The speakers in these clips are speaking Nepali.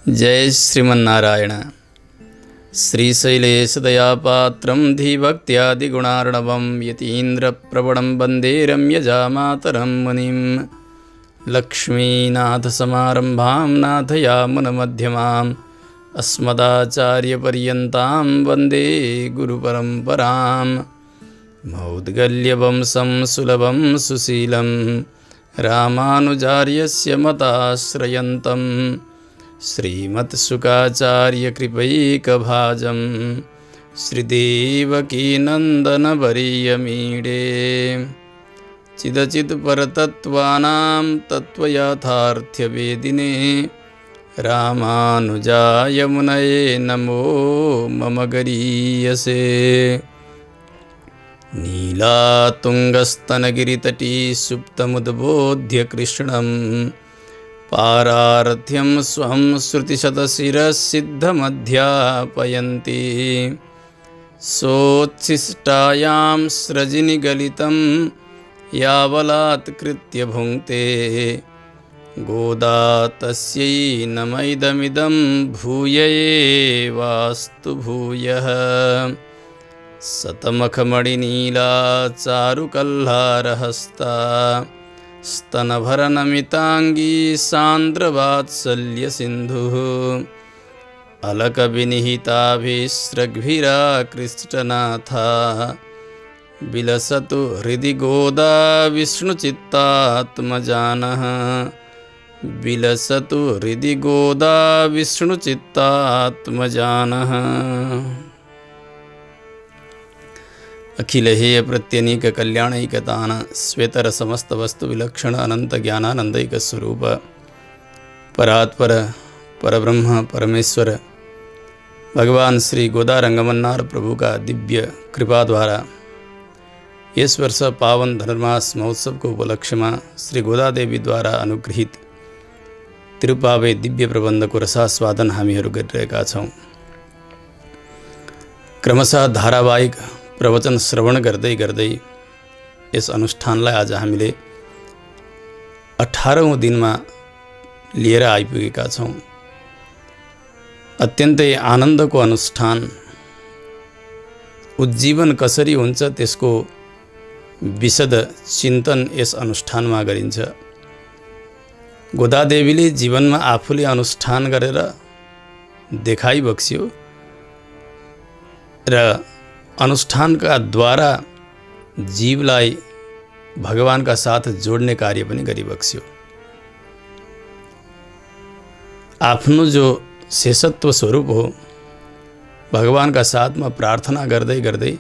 जय श्रीमन्नारायण। श्रीशैलेशदयापात्रं धीभक्त्यादिगुणार्णवं यतीन्द्रप्रवणं वन्दे रम्यजामातरं मुनिं। लक्ष्मीनाथसमारम्भां नाथयामुनमध्यमाम् अस्मदाचार्यपर्यन्तां वन्दे गुरुपरम्परां। मौद्गल्यवंशं सुलभं सुशीलं रामानुजार्यस्य मताश्रयन्तं श्रीमत्सुखाचार्यकृपैकभाजं श्रीदेवकीनन्दनवर्यमीडे। चिदचित्परतत्त्वानां तत्त्वयाथार्थ्यवेदिने रामानुजाय मुनये नमो मम गरीयसे। नीलातुङ्गस्तनगिरितटी सुप्तमुद्बोध्य कृष्णं पारार्थ्यं स्वं श्रुतिशतशिरसिद्धमध्यापयन्ति। सोच्छिष्टायां स्रजिनिगलितं यावलात्कृत्य भुङ्क्ते गोदा तस्यै नमैदमिदं भूय एवास्तु भूयः। शतमखमणिनीला चारुकल्हारहस्ता स्तनभरनमिताङ्गी सान्द्रवात्सल्यसिन्धुः। अलकविनिहिताभिस्रग्भिराकृष्टनाथा विलसतु हृदि गोदा विष्णुचित्तात्मजानः। विलसतु हृदि गोदा विष्णुचित्तात्मजानः। अखिलहेय प्रत्यनीक कल्याणैकतान श्वेतर समस्त वस्तु विलक्षण अनंत ज्ञानानंदैक स्वरूप परात्पर परब्रह्म परमेश्वर भगवान श्री गोदा रंगमन्नार प्रभु का दिव्य कृपा द्वारा इस वर्ष पावन धनुर्मास महोत्सव को उपलक्ष्य में श्री गोदा देवी द्वारा अनुग्रहित तिरुपावे दिव्य प्रबन्ध को रसास्वादन हामीहरू गरिरहेका छौं। क्रमशः धारावाहिक प्रवचन श्रवण गर्दै गर्दै यस अनुष्ठानलाई आज हामीले 18औं दिनमा लिएर आइपुगेका छौं। अत्यन्तै आनन्दको अनुष्ठान, उज्जीवन कसरी हुन्छ त्यसको विशद चिन्तन यस अनुष्ठानमा गरिन्छ। गोदादेवीले जीवनमा आफूले अनुष्ठान गरेर देखाइ बक्स्यो र अनुष्ठानका द्वारा जीवलाई भगवानका साथ जोड्ने कार्य पनि गरिबक्स्यो। आफ्नो जो शेषत्व स्वरूप हो भगवानका साथमा प्रार्थना गर्दै गर्दै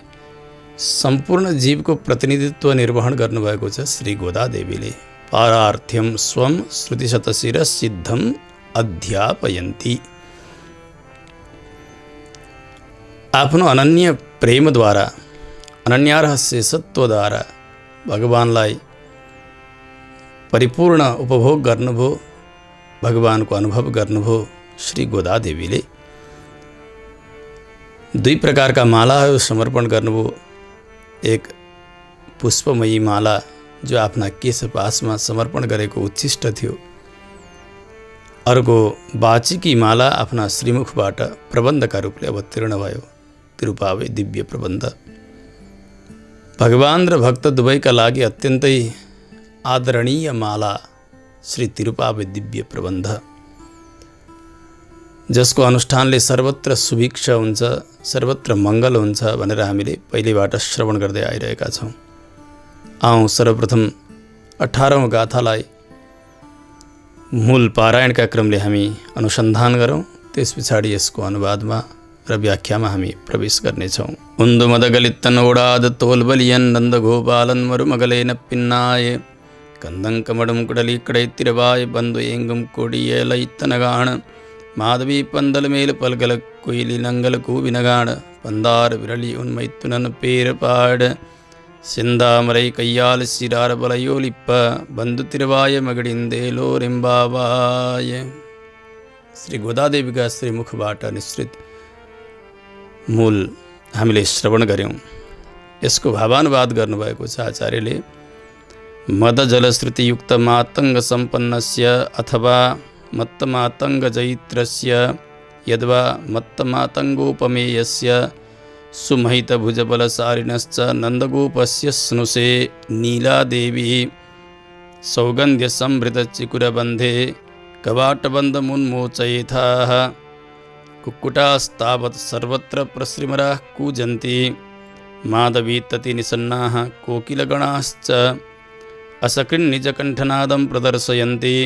सम्पूर्ण जीवको प्रतिनिधित्व निर्वहन गर्नुभएको छ श्री गोदा देवीले। पारार्थ्यम स्वम श्रुतिशतशिर सिद्धम अध्यापयन्ति। आफ्नो अनन्य प्रेम द्वारा अनन्यार्ह शेषत्व द्वारा भगवानलाई परिपूर्ण उपभोग गर्नुभयो, भगवानको अनुभव गर्नुभयो श्री गोदा देवीले। दुई प्रकारका मालाहरू समर्पण गर्नुभयो। एक पुष्पमयी माला जो आफ्ना केशपाशमा समर्पण गरेको उच्छिष्ट थियो। अर्को वाचिकी माला आफ्ना श्रीमुखबाट प्रबन्धका रूपले अवतीर्ण भयो, तिरुपावे दिव्य प्रबन्ध। भगवान र भक्त दुवैका लागि अत्यन्तै आदरणीय माला श्री तिरुपावे दिव्य प्रबन्ध, जसको अनुष्ठानले सर्वत्र सुभिक्षा हुन्छ, सर्वत्र मङ्गल हुन्छ भनेर हामीले पहिलेबाट श्रवण गर्दै आइरहेका छौं। आउँ सर्वप्रथम 18औं गाथालाई मूल पारायणका क्रमले हामी अनुसन्धान गरौँ। त्यस पछाडि यसको अनुवादमा र व्याख्यामा हामी प्रवेश गर्नेछौँ। उन्दु मदगलित्तन ओडाद तोलबलियन नन्द गोपालन मरुमगलेन पिन्नाय कंदं कमडं कुडली कड़ैतिरवाय बंधु एंगम कोडियलैत्तनगाण माधवी पंदल मेल पलगल कुइली नंगल कूबिनगाण पंदार विरली उन्मैत्तुनन पेर पाड सिंधामरई कയ്याल सिरार बलयोलिप्प बंधु तिरवाय मगडिंदेलो रिंबावाय। श्री गोदादेवीका श्रीमुखबाट निश्चित मूल हामीले श्रवण गर्यौं। यसको भावानुवाद गर्नुभएको छ आचार्यले। मद जलश्रुतियुक्त मातंग संपन्नस्य अथवा मत्तमातङ्गजैत्रस्य यद्वा मत्तमातङ्गोपमेयस्य सुमहितभुजबलसारिणश्च नन्दगोपस्य स्नुषे नीलादेवी सौगन्ध्यसंभृतचिकुरबन्धे कवाटबन्धमुन्मोचयेथाः कुक्कुटास्तावत् सर्वत्र प्रसृमराः कूजन्ति माधवीततिनिसन्नाः कोकिलगणाश्च असकृन्निजकण्ठनादं प्रदर्शयन्ति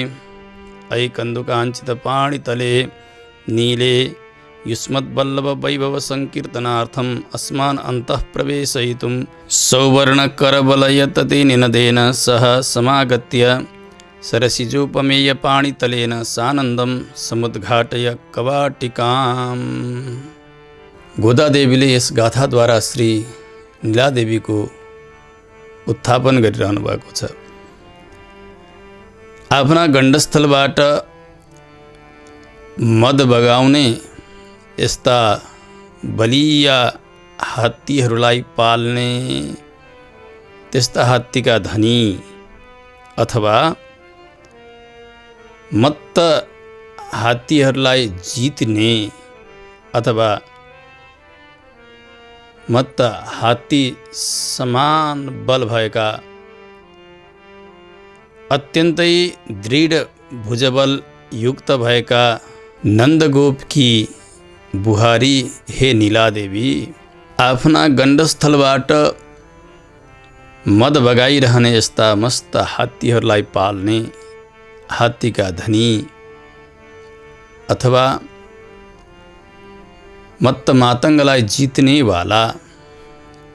ऐकन्दुकाञ्चितपाणितले नीले युष्मद्वल्लभवैभवसङ्कीर्तनार्थम् अस्मान् अन्तः प्रवेशयितुं सौवर्णकरबलयततिनिनदेन सह समागत्य सरसिजोपमेयपाणितलेन सानन्दं समुद्घाटय कवाटिकाम्। गोदादेवीले यस गाथाद्वारा श्री नीलादेवीको उत्थापन गरिरहनु भएको छ। आफ्ना गण्डस्थलबाट मद बगाउने यस्ता बलिया हात्तीहरूलाई पाल्ने त्यस्ता हात्तीका धनी अथवा मत्त हात्तीहरूलाई जित्ने अथवा मत्त हात्ती समान बल भएका अत्यन्तै दृढ भुजबल युक्त भएका नन्दगोपकी बुहारी हे नीलादेवी, आफ्ना गण्डस्थलबाट मद बगाइरहने यस्ता मस्त हात्तीहरूलाई पाल्ने हात्तीका धनी अथवा मत्त मातङ्गलाई जित्ने वाला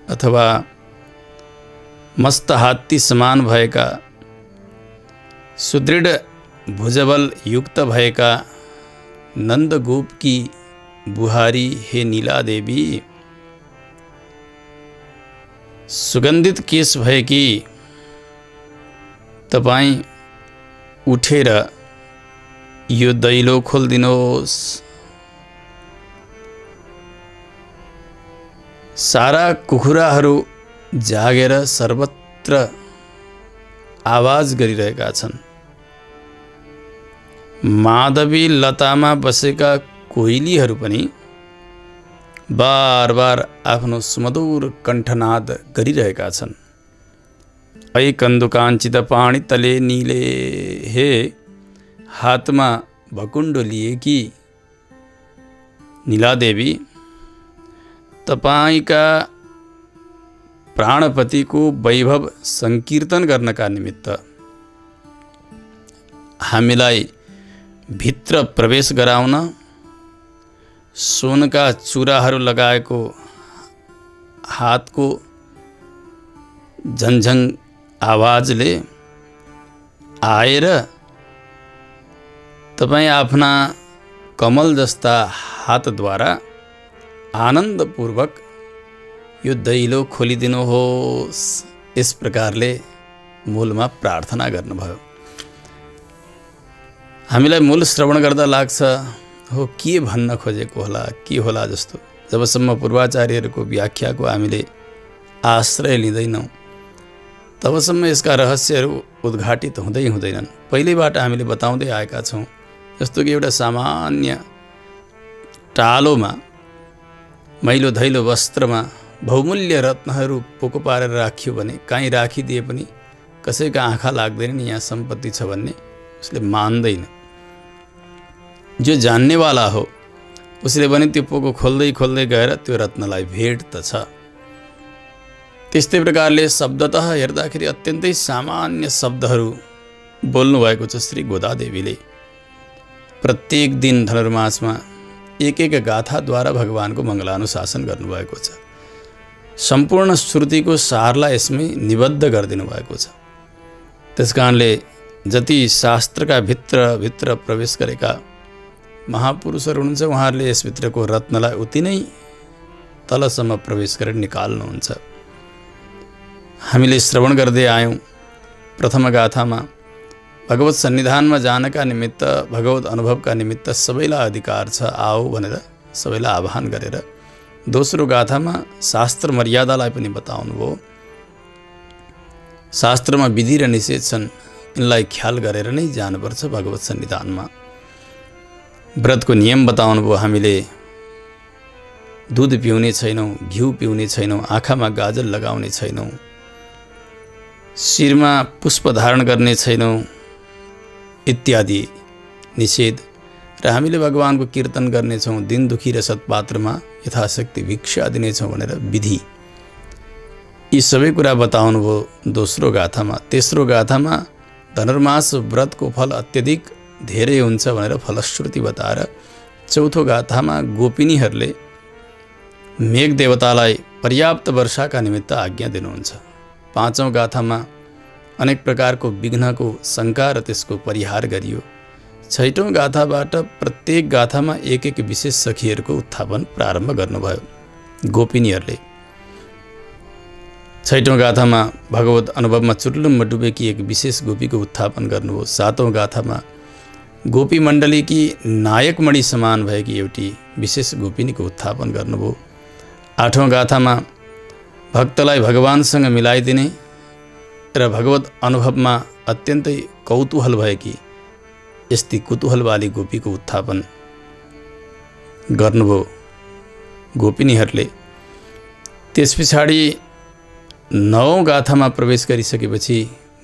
अथवा मस्त हात्ती समान भएका सुदृढ भुजबल युक्त भएका नन्दगोपकी बुहारी हे नीलादेवी, सुगन्धित केश भएकी तपाईं उठेर यो दैलो खोलिदिनुहोस्। सारा कुखुराहरू जागेर सर्वत्र आवाज गरिरहेका छन्। माधवी लतामा बसेका कोइलीहरू पनि बार बार आफ्नो सुमधुर कण्ठनाद गरिरहेका छन्। ऐ कन्दुकाञ्चित पाणितले नीले, हे हातमा भकुण्डो लिएकी नीलादेवी, तपाईका प्राणपतिको वैभव संकीर्तन गर्नका निमित्त हामीलाई भित्र प्रवेश गराउन सोनका चुराहरू लगाएको हातको झन्झङ आवाजले आएर तपाईं आफ्ना कमल जस्ता हातद्वारा आनन्दपूर्वक यो दैलो खोलिदिनुहोस्। यस प्रकारले मूलमा प्रार्थना गर्नुभयो। हामीलाई मूल श्रवण गर्दा लाग्छ हो के भन्न खोजेको होला, के होला जस्तो। जबसम्म पूर्वाचार्यहरूको व्याख्याको हामीले आश्रय लिँदैनौँ तबसम्म यसका रहस्यहरू उद्घाटित हुँदै हुँदैनन्। पहिलेबाट हामीले बताउँदै आएका छौँ। जस्तो कि एउटा सामान्य टालोमा मैलो धैलो वस्त्रमा बहुमूल्य रत्नहरू पोको पारेर राखियो भने कहीँ राखिदिए पनि कसैका आँखा लाग्दैन नि यहाँ सम्पत्ति छ भन्ने, उसले मान्दैन। जो जान्नेवाला हो उसले भने त्यो पोको खोल्दै खोल्दै गएर त्यो रत्नलाई भेट्दछ। त्यस्तै प्रकारले शब्दतः हेर्दाखेरि अत्यन्तै सामान्य शब्दहरू बोल्नुभएको छ श्री गोदादेवीले। प्रत्येक दिन धनुर्मासमा एक एक गाथाद्वारा भगवानको मङ्गलानुशासन गर्नुभएको छ। सम्पूर्ण श्रुतिको सारलाई यसमै निबद्ध गरिदिनु भएको छ। त्यसकारणले जति शास्त्रका भित्र प्रवेश गरेका महापुरुषहरू हुनुहुन्छ उहाँहरूले यसभित्रको रत्नलाई उति नै तलसम्म प्रवेश गरेर निकाल्नुहुन्छ। हामीले श्रवण गर्दै आयौँ प्रथम गाथामा भगवत सन्निधानमा जानका निमित्त, भगवत अनुभवका निमित्त सबैलाई अधिकार छ आओ भनेर सबैलाई आह्वान गरेर। दोस्रो गाथामा शास्त्र मर्यादालाई पनि बताउनुभयो। शास्त्रमा विधि र निषेध छन्, यिनलाई ख्याल गरेर नै जानुपर्छ भगवत सन्निधानमा। व्रतको नियम बताउनु भयो। हामीले दुध पिउने छैनौँ, घिउ पिउने छैनौँ, आँखामा गाजल लगाउने छैनौँ, शिरमा पुष्प धारण गर्ने छैनौँ इत्यादि निषेध। र हामीले भगवानको कीर्तन गर्नेछौँ, दिन दुखी र सत्पात्रमा यथाशक्ति भिक्षा दिनेछौँ भनेर विधि, यी सबै कुरा बताउनु भयो दोस्रो गाथामा। तेस्रो गाथामा धनुर्मास व्रतको फल अत्यधिक धेरै हुन्छ भनेर फलश्रुति बताएर चौथो गाथामा गोपिनीहरूले मेघ देवतालाई पर्याप्त वर्षाका निमित्त आज्ञा दिनुहुन्छ। पाँचौं गाथामा अनेक प्रकारको विघ्नको शङ्का र त्यसको परिहार गरियो। छैटौं गाथाबाट प्रत्येक गाथामा एक एक विशेष सखीहरूको उत्थापन प्रारम्भ गर्नुभयो गोपिनीहरूले। छैटौं गाथामा भगवत अनुभवमा चुर्लुम्म डुबेकी एक विशेष गोपीको उत्थापन गर्नुभयो। सातौं गाथामा गोपी मण्डलीकी नायकमणि समान भएकी एउटी विशेष गोपिनीको उत्थापन गर्नुभयो। आठौं गाथामा भक्तलाई भगवानसँग मिलाइदिने र भगवत अनुभवमा अत्यन्तै कौतूहल भएकी यस्ती कुतूहलवाली गोपीको उत्थापन गर्नुभयो गोपिनीहरूले। त्यस पछाडि नवौं गाथामा प्रवेश गरिसकेपछि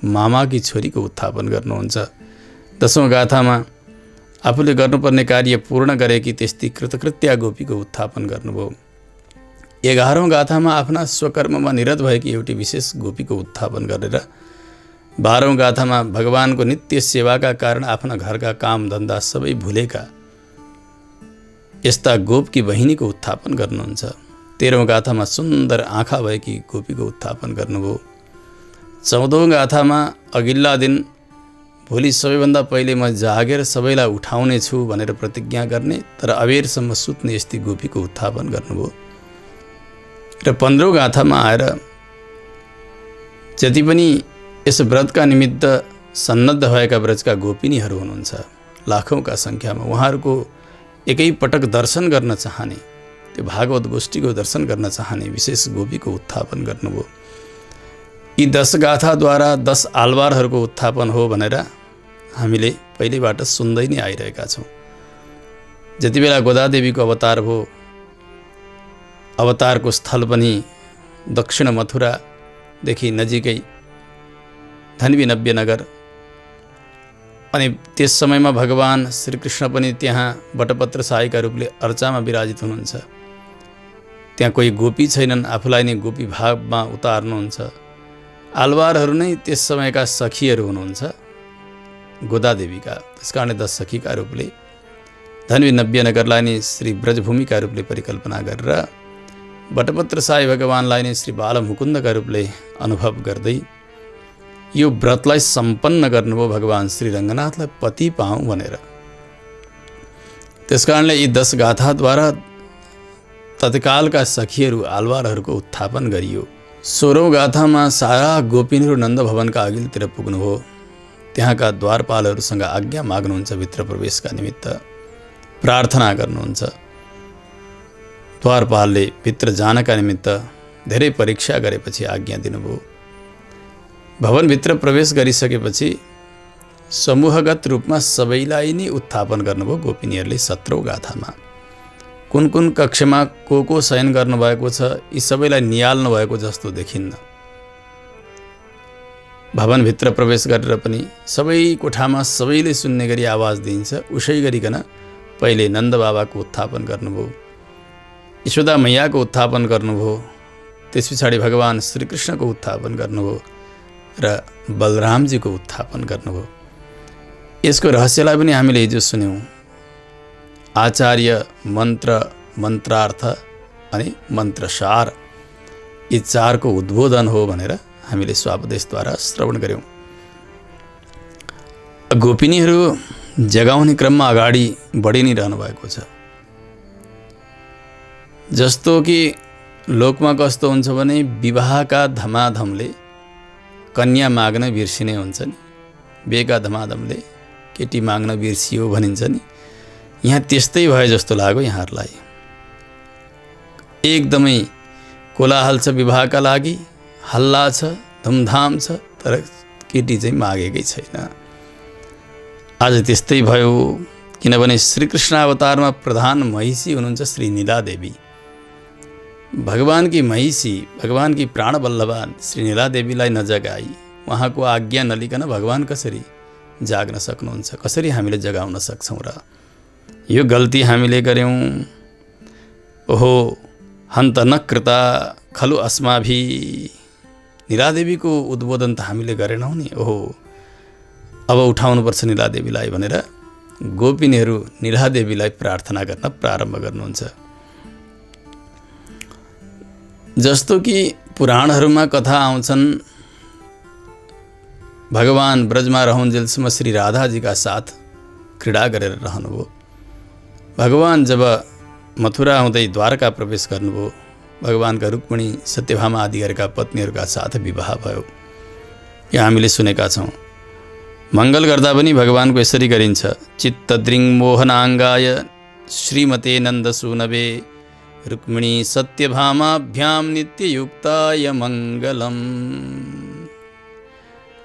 मामाकी छोरीको उत्थापन गर्नुहुन्छ। दशौं गाथामा आफूले गर्नुपर्ने कार्य पूर्ण गरेकी त्यस्ती कृतकृत्या गोपीको उत्थापन गर्नुभयो। 11औं गाथामा आफ्ना स्वकर्ममा निरत भएकी एउटी विशेष गोपीको उत्थापन गरेर 12औं गाथामा भगवानको नित्य सेवाका कारण आफ्ना घरका काम धन्दा सबै भुलेका यस्ता गोपकी बहिनीको उत्थापन गर्नुहुन्छ। 13औं गाथामा सुन्दर आँखा भएकी गोपीको उत्थापन गर्नुभयो। 14औं गाथामा अघिल्ला दिन भोलि सबैभन्दा पहिले म जागेर सबैलाई उठाउने छु भनेर प्रतिज्ञा गर्ने तर अबेरसम्म सुत्ने यस्ती गोपीको उत्थापन गर्नुभयो। र 15औं गाथामा आएर जति पनि यस व्रतका निमित्त सन्नद्ध भएका व्रजका गोपिनीहरू हुनुहुन्छ लाखौंका सङ्ख्यामा, उहाँहरूको एकै पटक दर्शन गर्न चाहने, त्यो भागवत गोष्ठीको दर्शन गर्न चाहने विशेष गोपीको उत्थापन गर्नुभयो। यी 10 गाथाद्वारा 10 आलवारहरूको उत्थापन हो भनेर हामीले पहिलेबाट सुन्दै नै आइरहेका छौँ। जति बेला गोदादेवीको अवतार भयो, अवतारको स्थल पनि दक्षिण मथुरादेखि नजिकै धन्वी नव्य नगर, अनि त्यस समयमा भगवान श्रीकृष्ण पनि त्यहाँ बटपत्र साईका रूपले अर्चामा विराजित हुनुहुन्छ। त्यहाँ कोही गोपी छैनन्, आफूलाई नै गोपी भावमा उतार्नुहुन्छ। आलवारहरू नै त्यस समयका सखीहरू हुनुहुन्छ गोदादेवीका। त्यसकारणले 10 सखीका रूपले धन्वी नव्य नगरलाई नै श्री ब्रजभूमिका रूपले परिकल्पना गरेर बटपत्र साई भगवानलाई नै श्री बालमुकुन्दका रूपले अनुभव गर्दै यो व्रतलाई सम्पन्न गर्नुभयो भगवान श्री रङ्गनाथलाई पति पाऊँ भनेर। त्यसकारणले यी 10 गाथाद्वारा तत्कालका सखीहरू आलवारहरूको उत्थापन गरियो। 16औं गाथामा सारा गोपिनीहरू नन्द भवनका अघिल्तिर पुग्नुभयो। त्यहाँका द्वारपालहरूसँग आज्ञा माग्नुहुन्छ, भित्र प्रवेशका निमित्त प्रार्थना गर्नुहुन्छ। द्वारपालले भित्र जानका निमित्त धेरै परीक्षा गरेपछि आज्ञा दिनुभयो। भवनभित्र प्रवेश गरिसकेपछि समूहगत रूपमा सबैलाई नै उत्थापन गर्नुभयो गोपिनीहरूले। 17औं गाथामा कुन कुन कक्षमा को शयन गर्नुभएको छ यी सबैलाई निहाल्नु भएको जस्तो देखिन्न। भवनभित्र प्रवेश गरेर पनि सबै कोठामा सबैले सुन्ने गरी आवाज दिन्छ, उसै गरिकन पहिले नन्द बाबाको उत्थापन गर्नुभयो, यशोदा मैयाको उत्थापन गर्नुभयो, त्यस पछाडि भगवान श्रीकृष्णको उत्थापन गर्नुभयो र बलरामजीको उत्थापन गर्नुभयो। यसको रहस्यलाई पनि हामीले हिजो सुन्यौँ। आचार्य, मन्त्र, मन्त्रार्थ अनि मन्त्रसार यी 4को उद्बोधन हो भनेर हामीले स्वापदेशद्वारा श्रवण गर्यौँ। गोपिनीहरू जगाउने क्रममा अगाडि बढी नै रहनु भएको छ। जस्तो कि लोकमा कस्तो हुन्छ भने विवाहका धमाधमले कन्या माग्न बिर्सिने हुन्छ नि, बेका धमाधमले केटी माग्न बिर्सियो भनिन्छ नि। यहाँ त्यस्तै भए जस्तो लाग्यो यहाँहरूलाई। एकदमै कोलाहल छ विवाहका लागि, हल्ला छ, धुमधाम छ, तर केटी चाहिँ मागेकै छैन। आज त्यस्तै भयो। किनभने श्रीकृष्ण अवतारमा प्रधान महिषी हुनुहुन्छ श्री नीलादेवी। भगवानकी महिषी, भगवानकी प्राणवल्लभा श्री नीलादेवीलाई नजगाई, उहाँको आज्ञा नलिकन भगवान कसरी जाग्न सक्नुहुन्छ? कसरी हामीले जगाउन सक्छौँ र? यो गल्ती हामीले गर्यौँ। ओहो हन्त न कृता खलु अस्माभि। नीलादेवीको उद्बोधन त हामीले गरेनौँ नि। ओहो अब उठाउनुपर्छ नीलादेवीलाई भनेर गोपिनीहरू नीलादेवीलाई प्रार्थना गर्न प्रारम्भ गर्नुहुन्छ। जस्तो कि पुराणहरूमा कथा आउँछन्, भगवान ब्रजमा रहन्जेलसम्म श्री राधाजीका साथ क्रीडा गरेर रहनुभयो। भगवान जब मथुरा हुँदै द्वारका प्रवेश गर्नुभयो, भगवानका रुक्मिणी सत्यभामा आदि गरेका पत्नीहरूका साथ विवाह भयो। यो हामीले सुनेका छौँ। मङ्गल गर्दा पनि भगवानको यसरी गरिन्छ। चित्तद्रिङ मोहनाङ्गाय श्रीमते नन्दसूनवे रुक्मिणी सत्यभामाभ्याम नित्ययुक्ताय मङ्गलम्।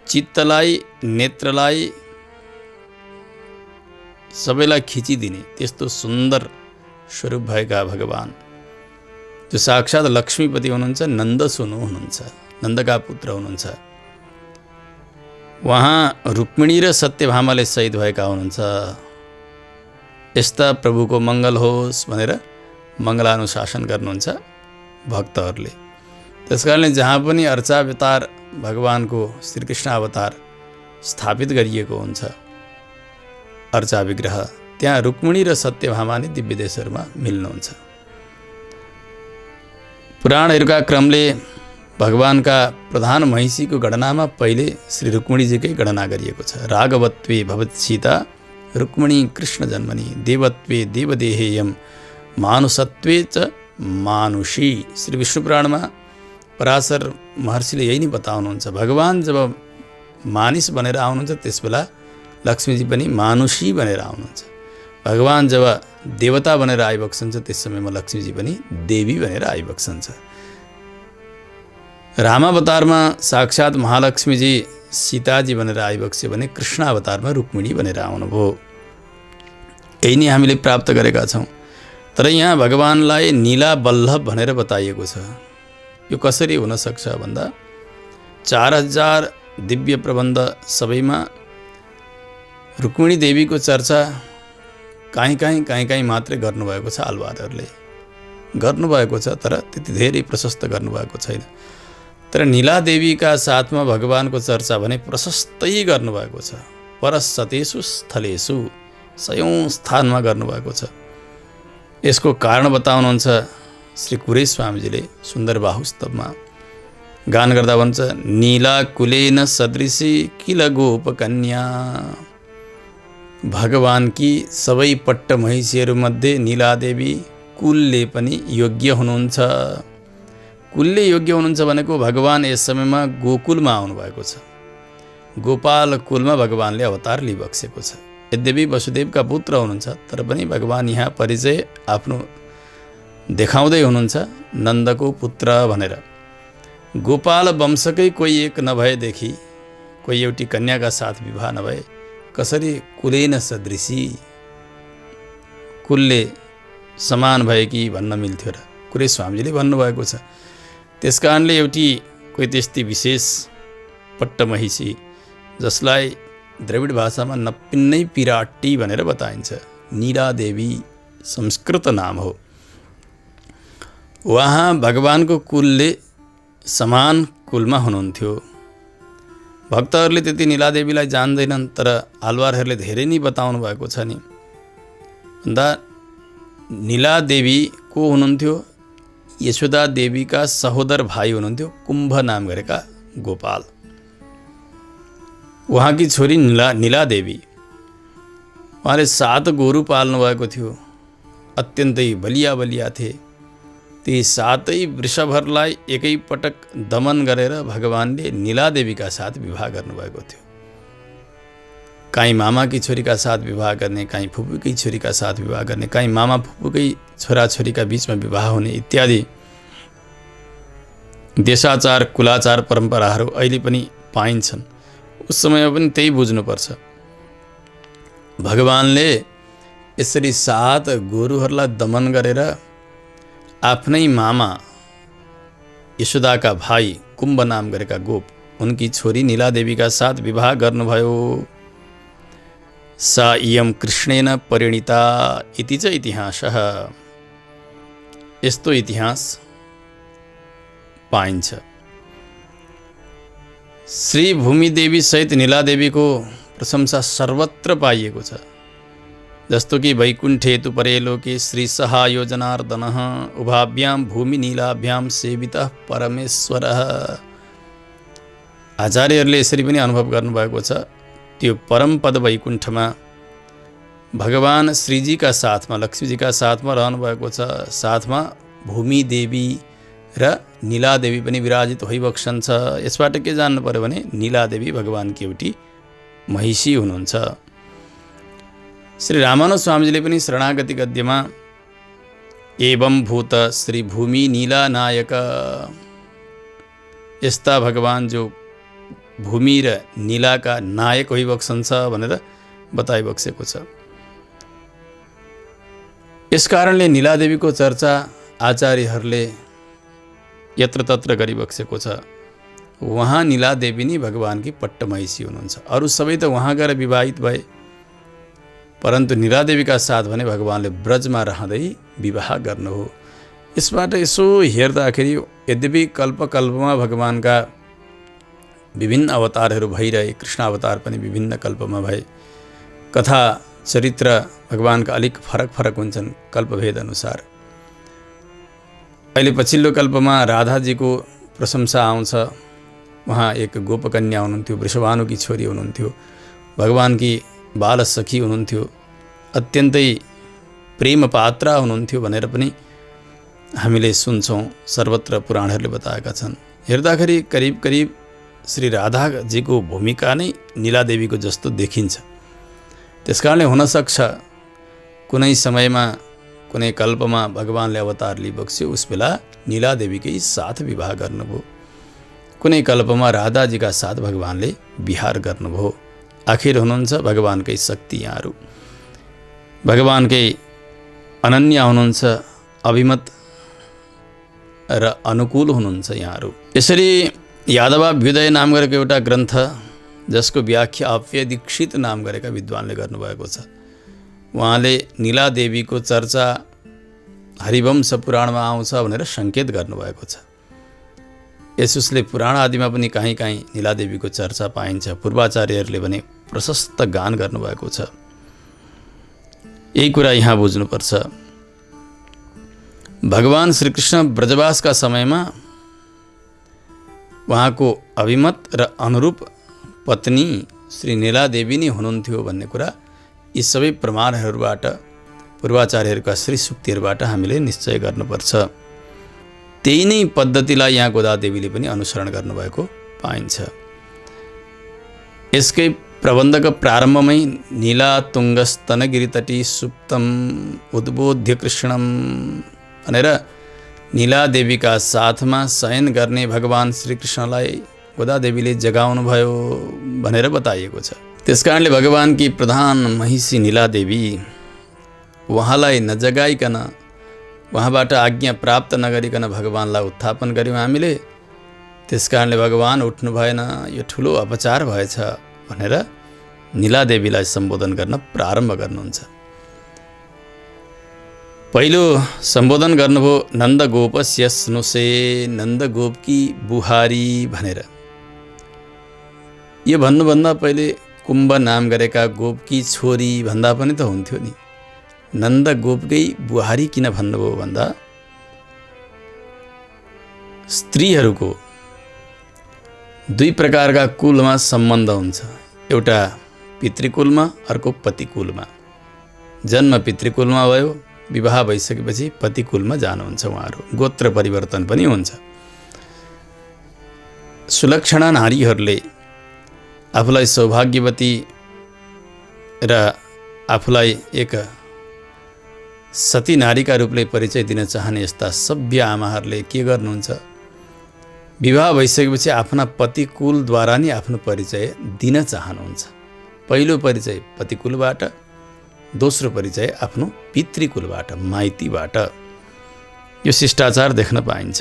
चित्तलाई, नेत्रलाई सबैलाई खिचिदिने त्यस्तो सुन्दर स्वरूप भएका भगवान, जो साक्षात् लक्ष्मीपति हुनुहुन्छ, नन्दसुनु हुनुहुन्छ, नन्दका पुत्र हुनुहुन्छ। उहाँ रुक्मिणी र सत्यभामाले शहीद भएका हुनुहुन्छ। यस्ता प्रभुको मङ्गल होस् भनेर मङ्गलानुशासन गर्नुहुन्छ भक्तहरूले। त्यसकारणले जहाँ पनि अर्चावतार भगवानको श्रीकृष्ण अवतार स्थापित गरिएको हुन्छ, अर्चा विग्रह, त्यहाँ रुक्मिणी र सत्यभामा नै दिव्य देशहरूमा मिल्नुहुन्छ। पुराणहरूका क्रमले भगवानका प्रधान महिषीको गणनामा पहिले श्री रुक्मिणीजीकै गणना गरिएको छ। राघवत्वे भवत् सीता रुक्मिणी कृष्ण जन्मनी देवत्वे देवदेहेयम मानुषत्वे च मानुषी। श्री विष्णु पुराणमा पराशर महर्षिले यही नै बताउनुहुन्छ। भगवान जब मानिस बनेर आउनुहुन्छ त्यसबेला लक्ष्मीजी पनि मानुषी बनेर आउनुहुन्छ। भगवान जब देवता बनेर आइबक्सन्छ त्यस समयमा लक्ष्मीजी पनि देवी बनेर आइबक्सन्छ। रामावतारमा साक्षात् महालक्ष्मीजी सीताजी बनेर आइबक्स्यो भने कृष्ण अवतारमा रुक्मिणी बनेर आउनुभयो। यही नै हामीले प्राप्त गरेका छौँ। तर यहाँ भगवानलाई नीला बल्लभ भनेर बताइएको छ। यो कसरी हुन सक्छ भन्दा 4000 दिव्य प्रबन्ध सबैमा रुक्मिणी देवीको चर्चा कहीँ मात्रै गर्नुभएको छ। आलवारहरूले गर्नुभएको छ, तर त्यति धेरै प्रशस्त गर्नुभएको छैन। तर नीलादेवीका साथमा भगवानको चर्चा भने प्रशस्तै गर्नुभएको छ। परशतेषु स्थलेषु, सयौँ स्थानमा गर्नुभएको छ। यसको कारण बताउनुहुन्छ श्री कुरेश स्वामीजीले सुन्दर बाहुस्तवमा गान गर्दा भन्छ, नीला कुलेन सदृशी किल गोपकन्या। भगवानकी सबै पट्ट महिषीहरूमध्ये नीलादेवी कुलले पनि योग्य हुनुहुन्छ। कुलले योग्य हुनुहुन्छ भनेको भगवान यस समयमा गोकुलमा आउनुभएको छ। गोपाल कुलमा भगवानले अवतार लिइबक्सेको छ। यद्यपि वसुदेवका पुत्र हुनुहुन्छ, तर पनि भगवान यहाँ परिचय आफ्नो देखाउँदै हुनुहुन्छ नन्दको पुत्र भनेर। गोपाल वंशकै कोही एक नभएदेखि, कोही एउटी कन्याका साथ विवाह नभए कसरी कुलेन सदृशी, कुलले समान भएकी भन्न मिल्थ्यो र कुरेश स्वामीजीले भन्नुभएको छ। त्यसकारणले एउटी कोही त्यस्तै विशेष पट्ट महिषी, जसलाई द्रविड भाषामा नप्पिन्नै पिराटी भनेर बताइन्छ, नीलादेवी संस्कृत नाम हो। उहाँ भगवानको कुलले समान कुलमा हुनुहुन्थ्यो। भक्तहरूले त्यति नीलादेवीलाई जान्दैनन्, तर आलवारहरूले धेरै नै बताउनु भएको छ नि। भन्दा नीलादेवी को हुनुहुन्थ्यो? यशोदा देवीका सहोदर भाइ हुनुहुन्थ्यो कुम्भ नाम गरेका गोपाल। उहाँकी छोरी नीलादेवी, उहाँले 7 गोरु पाल्नु भएको थियो। अत्यन्तै बलिया बलिया थिए। ती 7 वृषभहरूलाई एकैपटक दमन गरेर भगवानले नीलादेवीका साथ विवाह गर्नुभएको थियो। काहीँ मामाकी छोरीका साथ विवाह गर्ने, काहीँ फुपूकै छोरीका साथ विवाह गर्ने, काहीँ मामा फुपूकै छोराछोरीका बिचमा विवाह हुने इत्यादि देशाचार कुलाचार परम्पराहरू अहिले पनि पाइन्छन्। उस समयमा पनि त्यही बुझ्नुपर्छ। भगवानले यसरी 7 गोरुहरूलाई दमन गरेर आफ्नै मामा यशोदाका भाइ कुम्भ नाम गरेका गोप उनकी छोरी नीलादेवीका साथ विवाह गर्नुभयो। सा इयं कृष्णेन परिणीता इति च इतिहासः। यस्तो इतिहास पाइन्छ। श्री भूमिदेवी सहित नीलादेवीको प्रशंसा सर्वत्र पाइएको छ। जस्तो कि वैकुण्ठे तु परेलोके श्री सहायोजनार्दनः उभाभ्यां भूमि नीलाभ्यां सेवितः परमेश्वरः। आचार्यहरूले यसरी पनि अनुभव गर्नुभएको छ। त्यो परमपद वैकुण्ठमा भगवान श्रीजीका साथमा लक्ष्मीजीका साथमा रहनुभएको छ। साथमा भूमिदेवी र नीलादेवी पनि विराजित भइबक्सन छ। यसबाट के जान्नु पर्यो भने नीलादेवी भगवानकी एउटी महिषी हुनुहुन्छ। श्री रामानुज स्वामीजीले पनि शरणागति गद्यमा एवं भूत श्री भूमि नीला नायक, यस्ता भगवान जो भूमि र नीलाका नायक भइबक्सन छ भनेर बताइबक्सेको छ। यस कारणले नीलादेवीको चर्चा आचार्यहरूले यत्रतत्र गरिबक्सेको छ। उहाँ नीलादेवी नै भगवानकी पट्टमहिषी हुनुहुन्छ। अरू सबै त उहाँ गएर विवाहित भए, परन्तु नीलादेवीका साथ भने भगवानले ब्रजमा रहँदै विवाह गर्नु हो। यसबाट यसो हेर्दाखेरि यद्यपि कल्पकल्पमा भगवानका विभिन्न अवतारहरू भइरहे, कृष्ण अवतार पनि विभिन्न कल्पमा भए, कथा चरित्र भगवानका अलिक फरक फरक हुन्छन् कल्पभेद अनुसार। अहिले पछिल्लो कल्पमा राधाजीको प्रशंसा आउँछ। उहाँ एक गोपकन्या हुनुहुन्थ्यो, वृषभानुकी छोरी हुनुहुन्थ्यो, भगवानकी बालसखी हुनुहुन्थ्यो, अत्यन्तै प्रेम पात्र हुनुहुन्थ्यो भनेर पनि हामीले सुन्छौँ। सर्वत्र पुराणहरूले बताएका छन्। हेर्दाखेरि करिब करिब श्री राधाजीको भूमिका नै नीलादेवीको जस्तो देखिन्छ। त्यसकारणले हुनसक्छ कुनै समयमा कुनै कल्पमा भगवानले अवतार लिइबक्स्यो, उस बेला नीलादेवीकै साथ विवाह गर्नुभयो। कुनै कल्पमा राधाजीका साथ भगवानले विहार गर्नुभयो। आखिर हुनुहुन्छ भगवानकै शक्ति यहाँहरू, भगवानकै अनन्य हुनुहुन्छ, अभिमत र अनुकूल हुनुहुन्छ यहाँहरू। यसरी यादवाभ्युदय नाम गरेको एउटा ग्रन्थ, जसको व्याख्या अव्यय दीक्षित नाम गरेका विद्वानले गर्नुभएको छ। उहाँले नीलादेवीको चर्चा हरिवंश पुराणमा आउँछ भनेर सङ्केत गर्नुभएको छ। यसुसले पुराण आदिमा पनि कहीँ कहीँ नीलादेवीको चर्चा पाइन्छ। पूर्वाचार्यहरूले भने प्रशस्त गान गर्नुभएको छ। यही कुरा यहाँ बुझ्नुपर्छ। भगवान श्रीकृष्ण ब्रजवासका समयमा उहाँको अभिमत र अनुरूप पत्नी श्री नीलादेवी नै हुनुहुन्थ्यो भन्ने कुरा यी सबै प्रमाणहरूबाट, पूर्वाचार्यहरूका श्री सुक्तिहरूबाट हामीले निश्चय गर्नुपर्छ। त्यही नै पद्धतिलाई यहाँ गोदादेवीले पनि अनुसरण गर्नुभएको पाइन्छ। यसकै प्रबन्धको प्रारम्भमै नीला तुङ्गस्तनगिरितटी सुप्तम उद्बोध्य कृष्णम भनेर नीलादेवीका साथमा शयन गर्ने भगवान श्रीकृष्णलाई गोदादेवीले जगाउनु भयो भनेर बताइएको छ। त्यसकारणले भगवानकी प्रधान महिषी नीलादेवी उहाँलाई नजगाइकन, उहाँबाट आज्ञा प्राप्त नगरिकन भगवानलाई उत्थापन गऱ्यौँ हामीले। त्यसकारणले भगवान उठ्नु भएन, यो ठुलो अपचार भएछ भनेर नीलादेवीलाई सम्बोधन गर्न प्रारम्भ गर्नुहुन्छ। पहिलो सम्बोधन गर्नुभयो नन्दगोपस्य स्नुषे, नन्दगोपकी बुहारी भनेर। यो भन्नुभन्दा पहिले कुम्भ नाम गरेका गोपकी छोरी भन्दा पनि त हुन्थ्यो नि। नन्दगोपकै बुहारी किन भन्नुभयो भन्दा स्त्रीहरूको दुई प्रकारका कुलमा सम्बन्ध हुन्छ। एउटा पितृकुलमा, अर्को पतिकुलमा। जन्म पितृकुलमा भयो, विवाह भइसकेपछि पतिकुलमा जानुहुन्छ उहाँहरू। गोत्र परिवर्तन पनि हुन्छ। सुलक्षणा नारीहरूले आफूलाई सौभाग्यवती र आफूलाई एक सती नारीका रूपले परिचय दिन चाहने यस्ता सभ्य आमाहरूले के गर्नुहुन्छ, विवाह भइसकेपछि आफ्ना पतिकुलद्वारा नै आफ्नो परिचय दिन चाहनुहुन्छ। पहिलो परिचय पतिकुलबाट, दोस्रो परिचय आफ्नो पितृकुलबाट, माइतीबाट। यो शिष्टाचार देख्न पाइन्छ,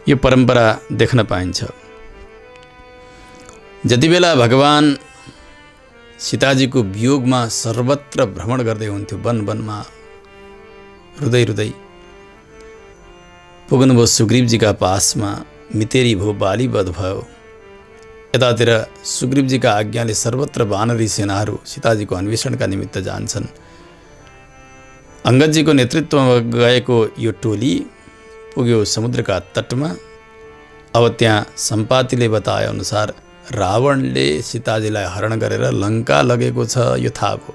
यो परम्परा देख्न पाइन्छ। जति बेला भगवान सीताजीको वियोगमा सर्वत्र भ्रमण गर्दै हुन्थ्यो, वन वनमा रुँदै रुँदै पुग्नुभयो सुग्रीवजीका पासमा, मितेरी भयो, बालीवध भयो। यतातिर सुग्रीवजीका आज्ञाले सर्वत्र वानरी सेनाहरू सीताजीको अन्वेषणका निमित्त जान्छन्। अंगदजीको नेतृत्वमा गएको यो टोली पुग्यो समुद्रका तटमा। अब त्यहाँ सम्पातीले बताए अनुसार रावणले सीताजीलाई हरण गरेर लङ्का लगेको छ, यो थाहा भयो।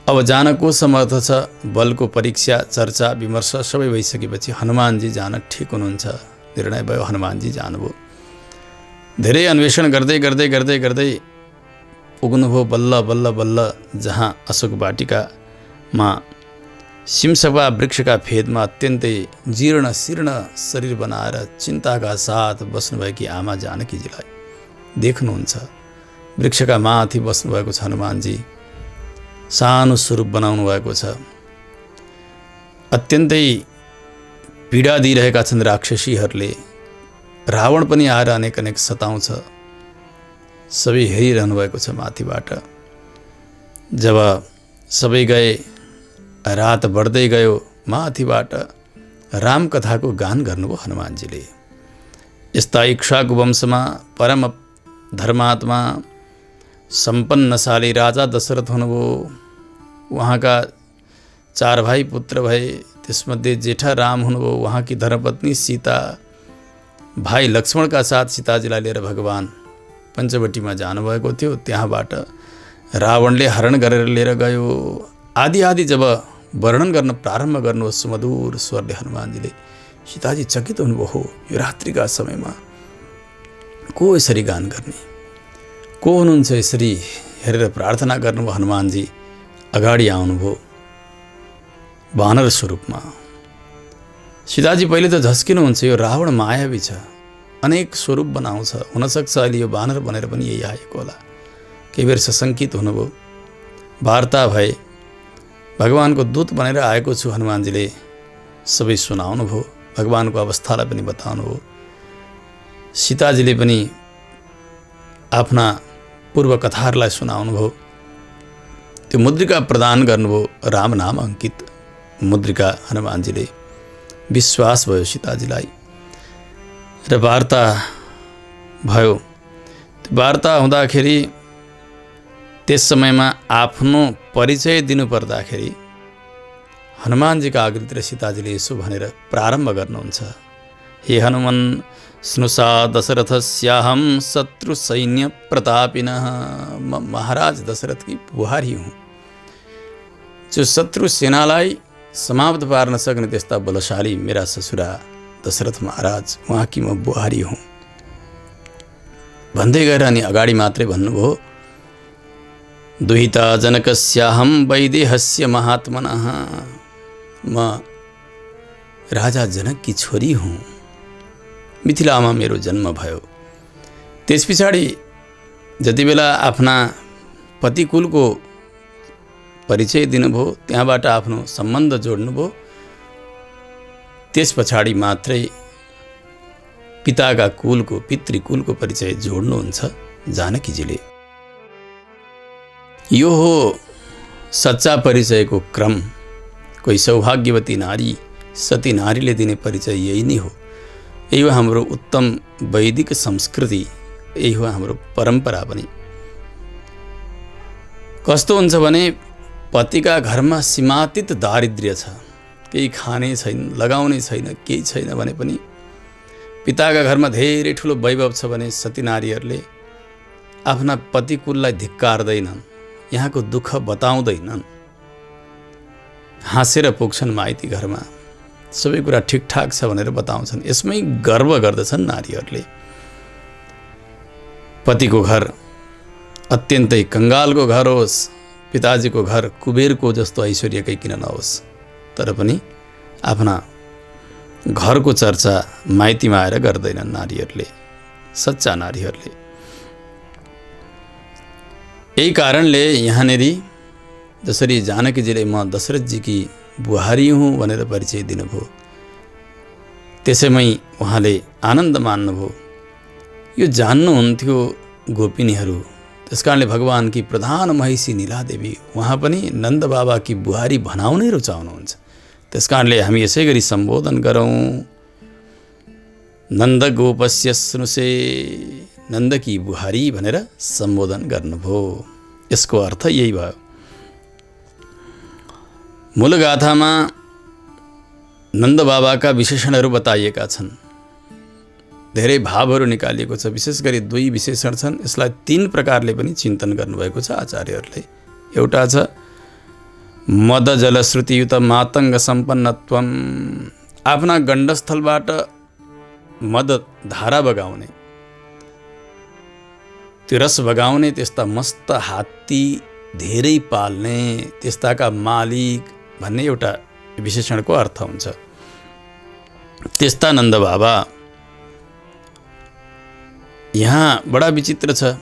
अब जान को समर्थ छ, बलको परीक्षा, चर्चा, विमर्श सबै भइसकेपछि हनुमानजी जान ठिक हुनुहुन्छ, निर्णय भयो, हनुमानजी जानुभयो। धेरै अन्वेषण गर्दै गर्दै गर्दै गर्दै पुग्नुभयो बल्ल बल्ल बल्ल जहाँ अशोक वाटिकामा सिमसभा वृक्षका फेदमा अत्यन्तै जीर्ण शीर्ण शरीर बनाएर चिन्ताका साथ बस्नुभएकी आमा जानकीजीलाई देख्नुहुन्छ। वृक्षका माथि बस्नुभएको छ हनुमानजी, सानो स्वरूप बनाउनु भएको छ। अत्यन्तै पीडा दिइरहेका छन् राक्षसीहरूले। रावण पनि आएर अनेक अनेक सताउँछ। सबै हेरिरहनु भएको छ माथिबाट। जब सबै गए, रात बढ्दै गयो, माथिबाट रामकथाको गान गर्नुभयो हनुमानजीले। यस्ता इक्ष्वाकु वंशमा परम धर्मात्मा सम्पन्नशाली राजा दशरथ हुनुभयो। उहाँका 4 भाइ पुत्र भए, त्यसमध्ये जेठा राम हुनुभयो। उहाँकी धर्मपत्नी सीता, भाइ लक्ष्मणका साथ सीताजीलाई लिएर भगवान पञ्चवटीमा जानुभएको थियो। त्यहाँबाट रावणले हरण गरेर लिएर गयो। आदि आदि जब वर्णन गर्न प्रारम्भ गर्नु सुमधुर स्वरले हनुमानजीले, सीताजी चकित हुनुभयो। हो, यो रात्रिका समयमा को यसरी गान गर्ने, को हुनुहुन्छ यसरी हेरेर प्रार्थना गर्नुभयो। हनुमानजी अगाडि आउनुभयो वानर स्वरूपमा। सीताजी पहिले त झस्किनुहुन्छ, यो रावण मायावी छ, अनेक स्वरूप बनाउँछ, हुनसक्छ अहिले यो वानर बनेर पनि यही आएको होला। केही बेर सशङ्कित हुनुभयो। वार्ता भए, भगवानको दूत बनेर आएको छु हनुमानजीले सबै सुनाउनु भयो। भगवानको अवस्थालाई पनि बताउनु भयो। सीताजीले पनि आफ्ना पूर्व कथाहरूलाई सुनाउनु भयो। त्यो मुद्रिका प्रदान गर्नुभयो, राम नाम अंकित मुद्रिका हनुमानजीले। विश्वास भयो सीताजीलाई र वार्ता भयो। वार्ता हुँदाखेरि त्यस समयमा आफ्नो परिचय दिनुपर्दाखेरि हनुमानजीका अग्रतिर सीताजीले यसो भनेर प्रारम्भ गर्नुहुन्छ। हे हनुमन स्नुषा दशरथस्याहं शत्रु सैन्य प्रतापिनः। म महाराज दशरथ की बुहारी हुँ, जो शत्रु सेनालाई समाप्त पार्न सक्ने त्यस्ता बलशाली मेरा ससुरा दशरथ महाराज, उहाँकी म बुहारी हुँ भन्दै गएर अनि अगाडि मात्रै भन्नुभयो, दुहिता जनकस्याहं वैदेहस्य महात्मनः। म राजा जनक की छोरी हुँ, मिथिलामा मेरो जन्म भयो। त्यस पछाडि जति बेला आफ्ना पतिकुलको परिचय दिनुभयो, त्यहाँबाट आफ्नो सम्बन्ध जोड्नुभयो, त्यस पछाडि मात्रै पिताका कुलको, पितृकुलको परिचय जोड्नुहुन्छ जानकीजीले। यो हो सच्चा परिचयको क्रम। कोही सौभाग्यवती नारी, सती नारीले दिने परिचय यही नै हो। यही हो हाम्रो उत्तम वैदिक संस्कृति, यही हो हाम्रो परम्परा पनि। कस्तो हुन्छ भने पतिका घरमा सीमातीत दारिद्र्य छ, केही खाने छैन, लगाउने छैन, केही छैन भने पनि पिताका घरमा धेरै ठुलो वैभव छ भने सती नारीहरूले आफ्ना पतिकुललाई धिक्कार्दैनन्, यहाँको दुःख बताउँदैनन्, हाँसेर पुग्छन् माइती घरमा, सबै कुरा ठिकठाक छ भनेर बताउँछन्। यसमै गर्व गर्दछन् नारीहरूले। पतिको घर अत्यन्तै कङ्गालको घर होस्, पिताजीको घर कुबेरको जस्तो ऐश्वर्यकै किन नहोस्, तर पनि आफ्ना घरको चर्चा माइतीमा आएर गर्दैनन् नारीहरूले, सच्चा नारीहरूले। यही कारणले यहाँनेरि जसरी जानकीजीले म दशरथजीकी बुहारी हुँ भनेर परिचय दिनुभयो, त्यसैमै उहाँले आनन्द मान्नुभयो। यो जान्नुहुन्थ्यो गोपिनीहरू। त्यसकारणले भगवानकी प्रधान महिषी नीलादेवी उहाँ पनि नन्द बाबाकी बुहारी भनाउनै रुचाउनुहुन्छ। त्यसकारणले हामी यसै गरी सम्बोधन गरौँ, नन्द गोपस्य स्नुषे, नन्दकी बुहारी भनेर सम्बोधन गर्नुभयो। यसको अर्थ यही भयो। मूल गाथामा नन्द बाबाका विशेषणहरू बताइएका छन्। धेरै भावहरू निकालिएको छ। विशेष गरी 2 विशेषण छन्। यसलाई 3 प्रकारले पनि चिन्तन गर्नुभएको छ आचार्यहरूले। एउटा छ मद जलश्रुतियुत मातङ्ग सम्पन्नत्वम, आफ्ना गण्डस्थलबाट मद धारा बगाउने, त्यो रस बगाउने त्यस्ता मस्त हात्ती धेरै पाल्ने त्यस्ताका मालिक भन्ने एउटा विशेषणको अर्थ हुन्छ। त्यस्ता नन्द बाबा। यहाँ बडा विचित्र छ।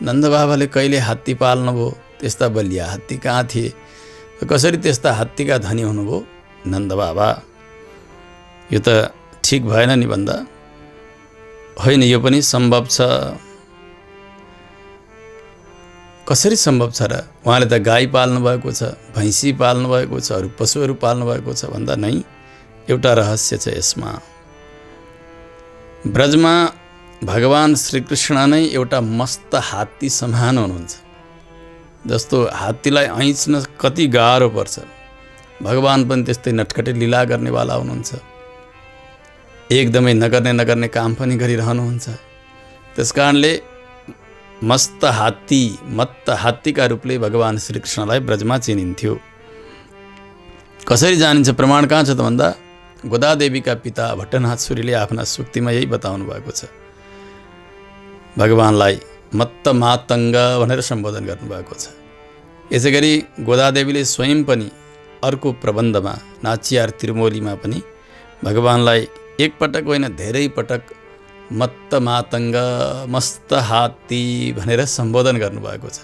नन्द बाबाले कहिले हात्ती पाल्नुभयो? त्यस्ता बलिया हात्ती कहाँ थिए? कसरी त्यस्ता हात्तीका धनी हुनुभयो नन्द बाबा? यो त ठिक भएन नि भन्दा होइन। यो पनि सम्भव छ। कसरी सम्भव छ र? उहाँले त गाई पाल्नु भएको छ, भैँसी पाल्नु भएको छ, अरू पशुहरू पाल्नु भएको छ भन्दा नै एउटा रहस्य छ यसमा। ब्रजमा भगवान श्रीकृष्ण नै एउटा मस्त हात्ती समान हुनुहुन्छ। जस्तो हात्तीलाई ऐँच्न कति गाह्रो पर्छ, भगवान पनि त्यस्तै नटखटे लीला गर्नेवाला हुनुहुन्छ। एकदमै नगर्ने काम पनि गरिरहनुहुन्छ। त्यसकारणले मस्त हात्ती, मत्त हात्तीका रूपले भगवान श्रीकृष्णलाई ब्रजमा चिनिन्थ्यो। कसरी जानिन्छ? प्रमाण कहाँ छ त भन्दा गोदादेवीका पिता भट्टनाथ सूरीले आफ्ना सूक्तिमा यही बताउनु भएको छ। भगवानलाई मत्त मातङ्ग भनेर सम्बोधन गर्नुभएको छ। यसै गरी गोदादेवीले स्वयं पनि अर्को प्रबन्धमा नाचियार तिरुमोलीमा पनि भगवानलाई एक पटक होइन धेरै पटक मत्त मातङ्ग, मस्त हात्ती भनेर सम्बोधन गर्नुभएको छ।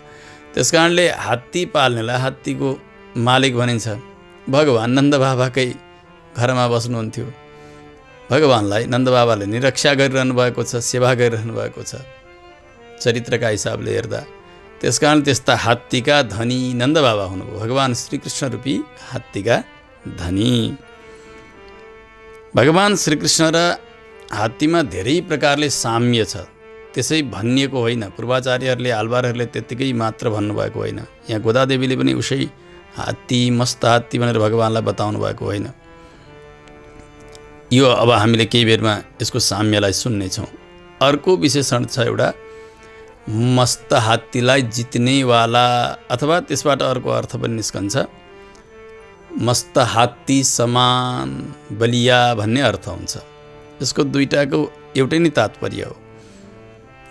त्यसकारणले हात्ती पाल्नेलाई हात्तीको मालिक भनिन्छ। भगवान नन्द बाबाकै घरमा बस्नुहुन्थ्यो। भगवानलाई नन्द बाबाले निरक्षा गरिरहनु भएको छ, सेवा गरिरहनु भएको छ चरित्रका हिसाबले हेर्दा। त्यसकारण त्यस्ता हात्तीका धनी नन्द बाबा हुनुभयो। भगवान श्रीकृष्ण रूपी हात्तीका धनी। भगवान श्रीकृष्ण र हात्तीमा धेरै प्रकारले साम्य छ। त्यसै भनिएको होइन। पूर्वाचार्यहरूले, आलवारहरूले त्यत्तिकै मात्र भन्नुभएको होइन। यहाँ गोदादेवीले पनि उसै हात्ती, मस्त हात्ती भनेर भगवानलाई बताउनु भएको होइन। यो अब हामीले केही बेरमा यसको साम्यलाई सुन्नेछौँ। अर्को विशेषण छ एउटा, मस्त हात्तीलाई जित्नेवाला, अथवा त्यसबाट अर्को अर्थ पनि निस्कन्छ मस्त हात्ती समान बलिया भन्ने अर्थ हुन्छ। यसको दुईटाको एउटै नै तात्पर्य हो।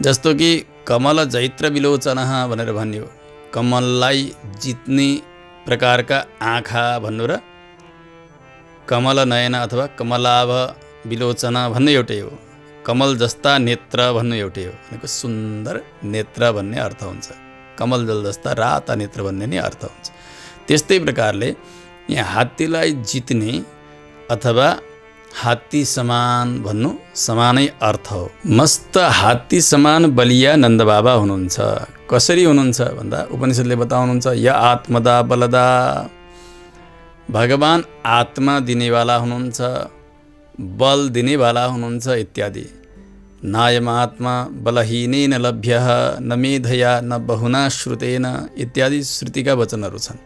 जस्तो कि कमल जैत्र विलोचनः भनेर भन्यो, कमललाई जित्ने प्रकारका आँखा भन्नु र कमल नयन अथवा कमलाभ विलोचन भन्ने एउटै हो। कमल जस्ता नेत्र भन्नु एउटै हो। भनेको सुन्दर नेत्र भन्ने अर्थ हुन्छ। कमल जल जस्ता राता नेत्र भन्ने नै अर्थ हुन्छ। त्यस्तै प्रकारले यहाँ हात्तीलाई जित्ने अथवा हात्ती समान भन्नु समानै अर्थ हो। मस्त हात्ती समान बलिया नन्द बाबा हुनुहुन्छ। कसरी हुनुहुन्छ भन्दा उपनिषदले बताउनुहुन्छ, य आत्मदा बलदा, भगवान आत्मा दिनेवाला हुनुहुन्छ, बल दिनेवाला हुनुहुन्छ इत्यादि। नायमात्मा बलहीनेन लभ्यः न मेधया न बहुना श्रुतेन इत्यादि श्रुतिका वचनहरू छन्।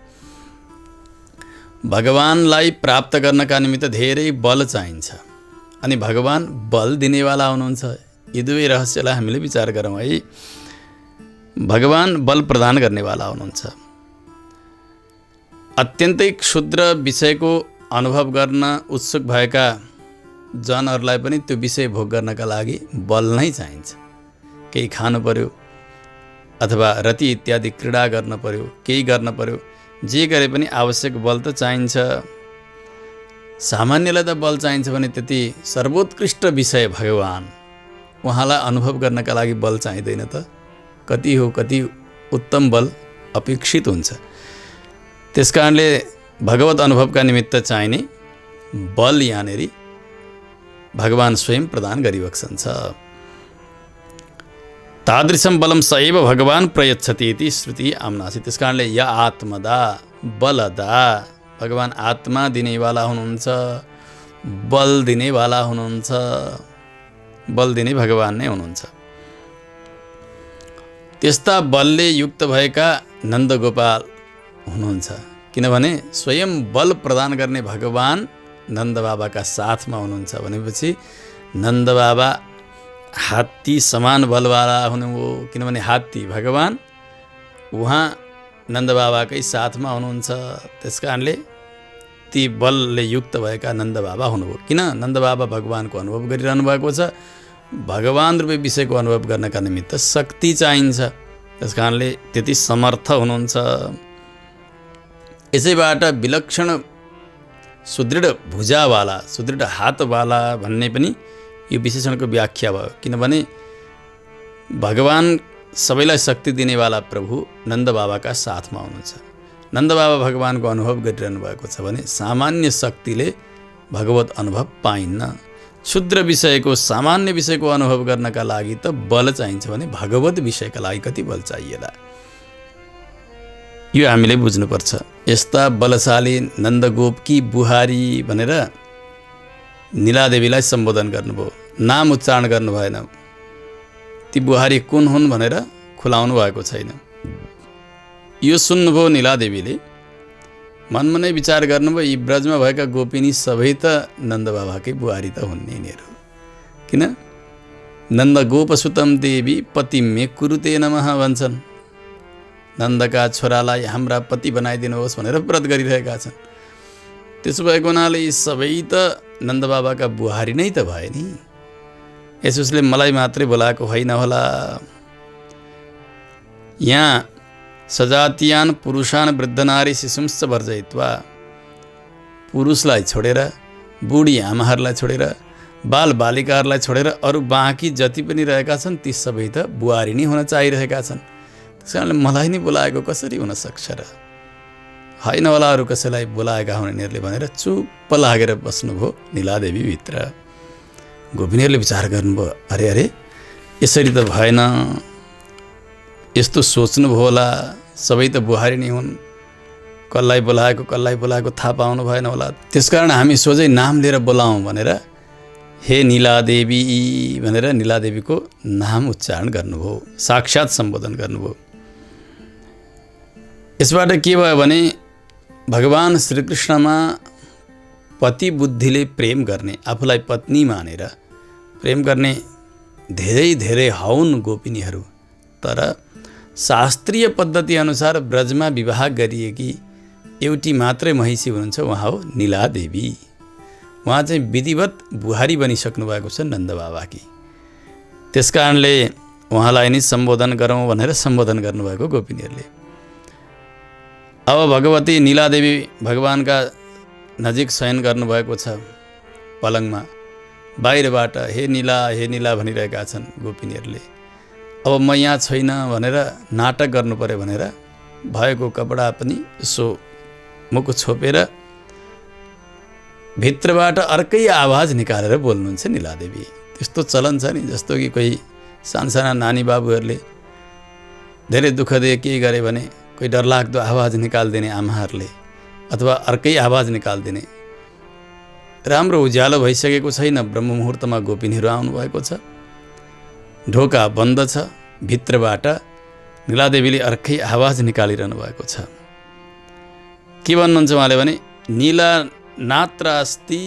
भगवानलाई प्राप्त गर्नका निमित्त धेरै बल चाहिन्छ अनि भगवान बल दिनेवाला हुनुहुन्छ। यी दुवै रहस्यलाई हामीले विचार गरौँ है। भगवान बल प्रदान गर्नेवाला हुनुहुन्छ। अत्यन्तै क्षुद्र विषयको अनुभव गर्न उत्सुक भएका जनहरूलाई पनि त्यो विषय भोग गर्नका लागि बल नै चाहिन्छ। केही खानु पर्यो अथवा रति इत्यादि क्रीडा गर्न पर्यो, केही गर्न पर्यो, जे गरे पनि आवश्यक बल त चाहिन्छ। सामान्यलाई त बल चाहिन्छ भने त्यति सर्वोत्कृष्ट विषय भगवान, उहाँलाई अनुभव गर्नका लागि बल चाहिँदैन त। कति हो, कति उत्तम बल अपेक्षित हुन्छ। त्यस कारणले भगवत अनुभवका निमित्त चाहिने बल यहाँनिर भगवान स्वयं प्रदान गरिबक्सन्छ। तादृशं बलम सैव भगवान प्रयच्छति इति श्रुति आम्नासी। त्यस कारणले य आत्मदा बलदा, भगवान आत्मा दिनेवाला हुनुहुन्छ, बल दिनेवाला हुनुहुन्छ, बल दिने भगवान नै हुनुहुन्छ। त्यस्ता बलले युक्त भएका नन्दगोपाल हुनुहुन्छ, किनभने स्वयं बल प्रदान गर्ने भगवान नन्दबाबाका साथमा हुनुहुन्छ भनेपछि नन्दबाबा हात्ती समान बलवाला हुनुभयो, किनभने हात्ती भगवान उहाँ नन्दबाबाकै साथमा हुनुहुन्छ। त्यस कारणले ती बलले युक्त भएका नन्दबाबा हुनुभयो। किन नन्दबाबा भगवानको अनुभव गरिरहनु भएको छ, भगवान रूपी विषयको अनुभव गर्नका निमित्त शक्ति चाहिन्छ, त्यस कारणले त्यति समर्थ हुनुहुन्छ। यसैबाट विलक्षण सुदृढ भुजावाला, सुदृढ हातवाला भन्ने पनि यो विशेषणको व्याख्या भयो, किनभने भगवान सबैलाई शक्ति दिनेवाला प्रभु नन्दबाबाका साथमा हुनुहुन्छ। नन्दबाबा भगवानको अनुभव गरिरहनु भएको छ भने सामान्य शक्तिले भगवत अनुभव पाइन्न। क्षुद्र विषयको, सामान्य विषयको अनुभव गर्नका लागि त बल चाहिन्छ भने भगवत विषयका लागि कति बल चाहिएला, यो हामीले बुझ्नुपर्छ। यस्ता बलशाली नन्दगोपकी बुहारी भनेर नीलादेवीलाई सम्बोधन गर्नुभयो, नाम उच्चारण गर्नु भएन। ती बुहारी कुन हुन् भनेर खुलाउनु भएको छैन। यो सुन्नुभयो नीलादेवीले, मनमा नै विचार गर्नुभयो यी ब्रजमा भएका गोपिनी सबै त नन्दबाबाकै बुहारी त हुन् नि यिनीहरू। किन नन्द गोपसुतम देवी पति मे कुरुते नमः भन्छन्। नन्दका छोरालाई हाम्रा पति बनाइदिनुहोस् भनेर व्रत गरिरहेका छन्। त्यसो भएको हुनाले यी सबै त नन्दबाबाका बुहारी नै त भए नि। यसोसले मलाई मात्रै बोलाएको होइन होला। यहाँ सजातीयान पुरुषान वृद्धनारी शिशुंश्च वर्जयित्वा, पुरुषलाई छोडेर, बुढी आमाहरूलाई छोडेर, बाल बालिकाहरूलाई छोडेर अरू बाँकी जति पनि रहेका छन् ती सबै त बुहारी नै हुन चाहिरहेका छन्। त्यस कारणले मलाई नै बोलाएको कसरी हुन सक्छ र, होइन होला अरू कसैलाई बोलाएका हुन् यिनीहरूले भनेर चुप्प लागेर बस्नुभयो नीलादेवी भित्र। गोपिनीहरूले विचार गर्नुभयो, अरे अरे यसरी त भएन, यस्तो सोच्नुभयो होला, सबै त बुहारी नै हुन्, कसलाई बोलाएको थाहा पाउनु भएन होला। त्यसकारण हामी सोझै नाम लिएर बोलाउँ भनेर हे नीलादेवी भनेर नीलादेवीको नाम उच्चारण गर्नुभयो, साक्षात् सम्बोधन गर्नुभयो। यसबाट के भयो भने भगवान श्रीकृष्णमा पति बुद्धिले प्रेम गर्ने, आफूलाई पत्नी मानेर प्रेम गर्ने धेरै धेरै हौन गोपिनीहरू। तर शास्त्रीय पद्धति अनुसार ब्रजमा विवाह गरिएकी एउटी मात्रै महिषी हुनुहुन्छ, उहाँ हो नीलादेवी। उहाँ चाहिँ विधिवत बुहारी बनिसक्नु भएको छ नन्दबाबाकी। त्यस कारणले उहाँलाई नै सम्बोधन गरौँ भनेर सम्बोधन गर्नुभएको गोपिनीहरूले। अब भगवती नीलादेवी भगवानका नजिक शयन गर्नुभएको छ पलङमा। बाहिरबाट हे नीला भनिरहेका छन् गोपिनीहरूले। अब म यहाँ छैन भनेर नाटक गर्नु पर्यो भनेर भएको कपडा पनि यसो मुख छोपेर भित्रबाट अर्कै आवाज निकालेर बोल्नुहुन्छ नीलादेवी। त्यस्तो चलन छ नि, जस्तो कि कोही सानसाना नानी बाबुहरूले धेरै दुःख दिए केही गरे भने कोही डरलाग्दो आवाज निकालिदिने आमाहरूले, अथवा अर्कै आवाज निकालिदिने। राम्रो उज्यालो भइसकेको छैन, ब्रह्म मुहुर्तमा गोपिनीहरू आउनुभएको छ, ढोका बन्द छ, भित्रबाट नीलादेवीले अर्कै आवाज निकालिरहनु भएको छ। के भन्नुहुन्छ उहाँले भने नीला नात्र अस्ति,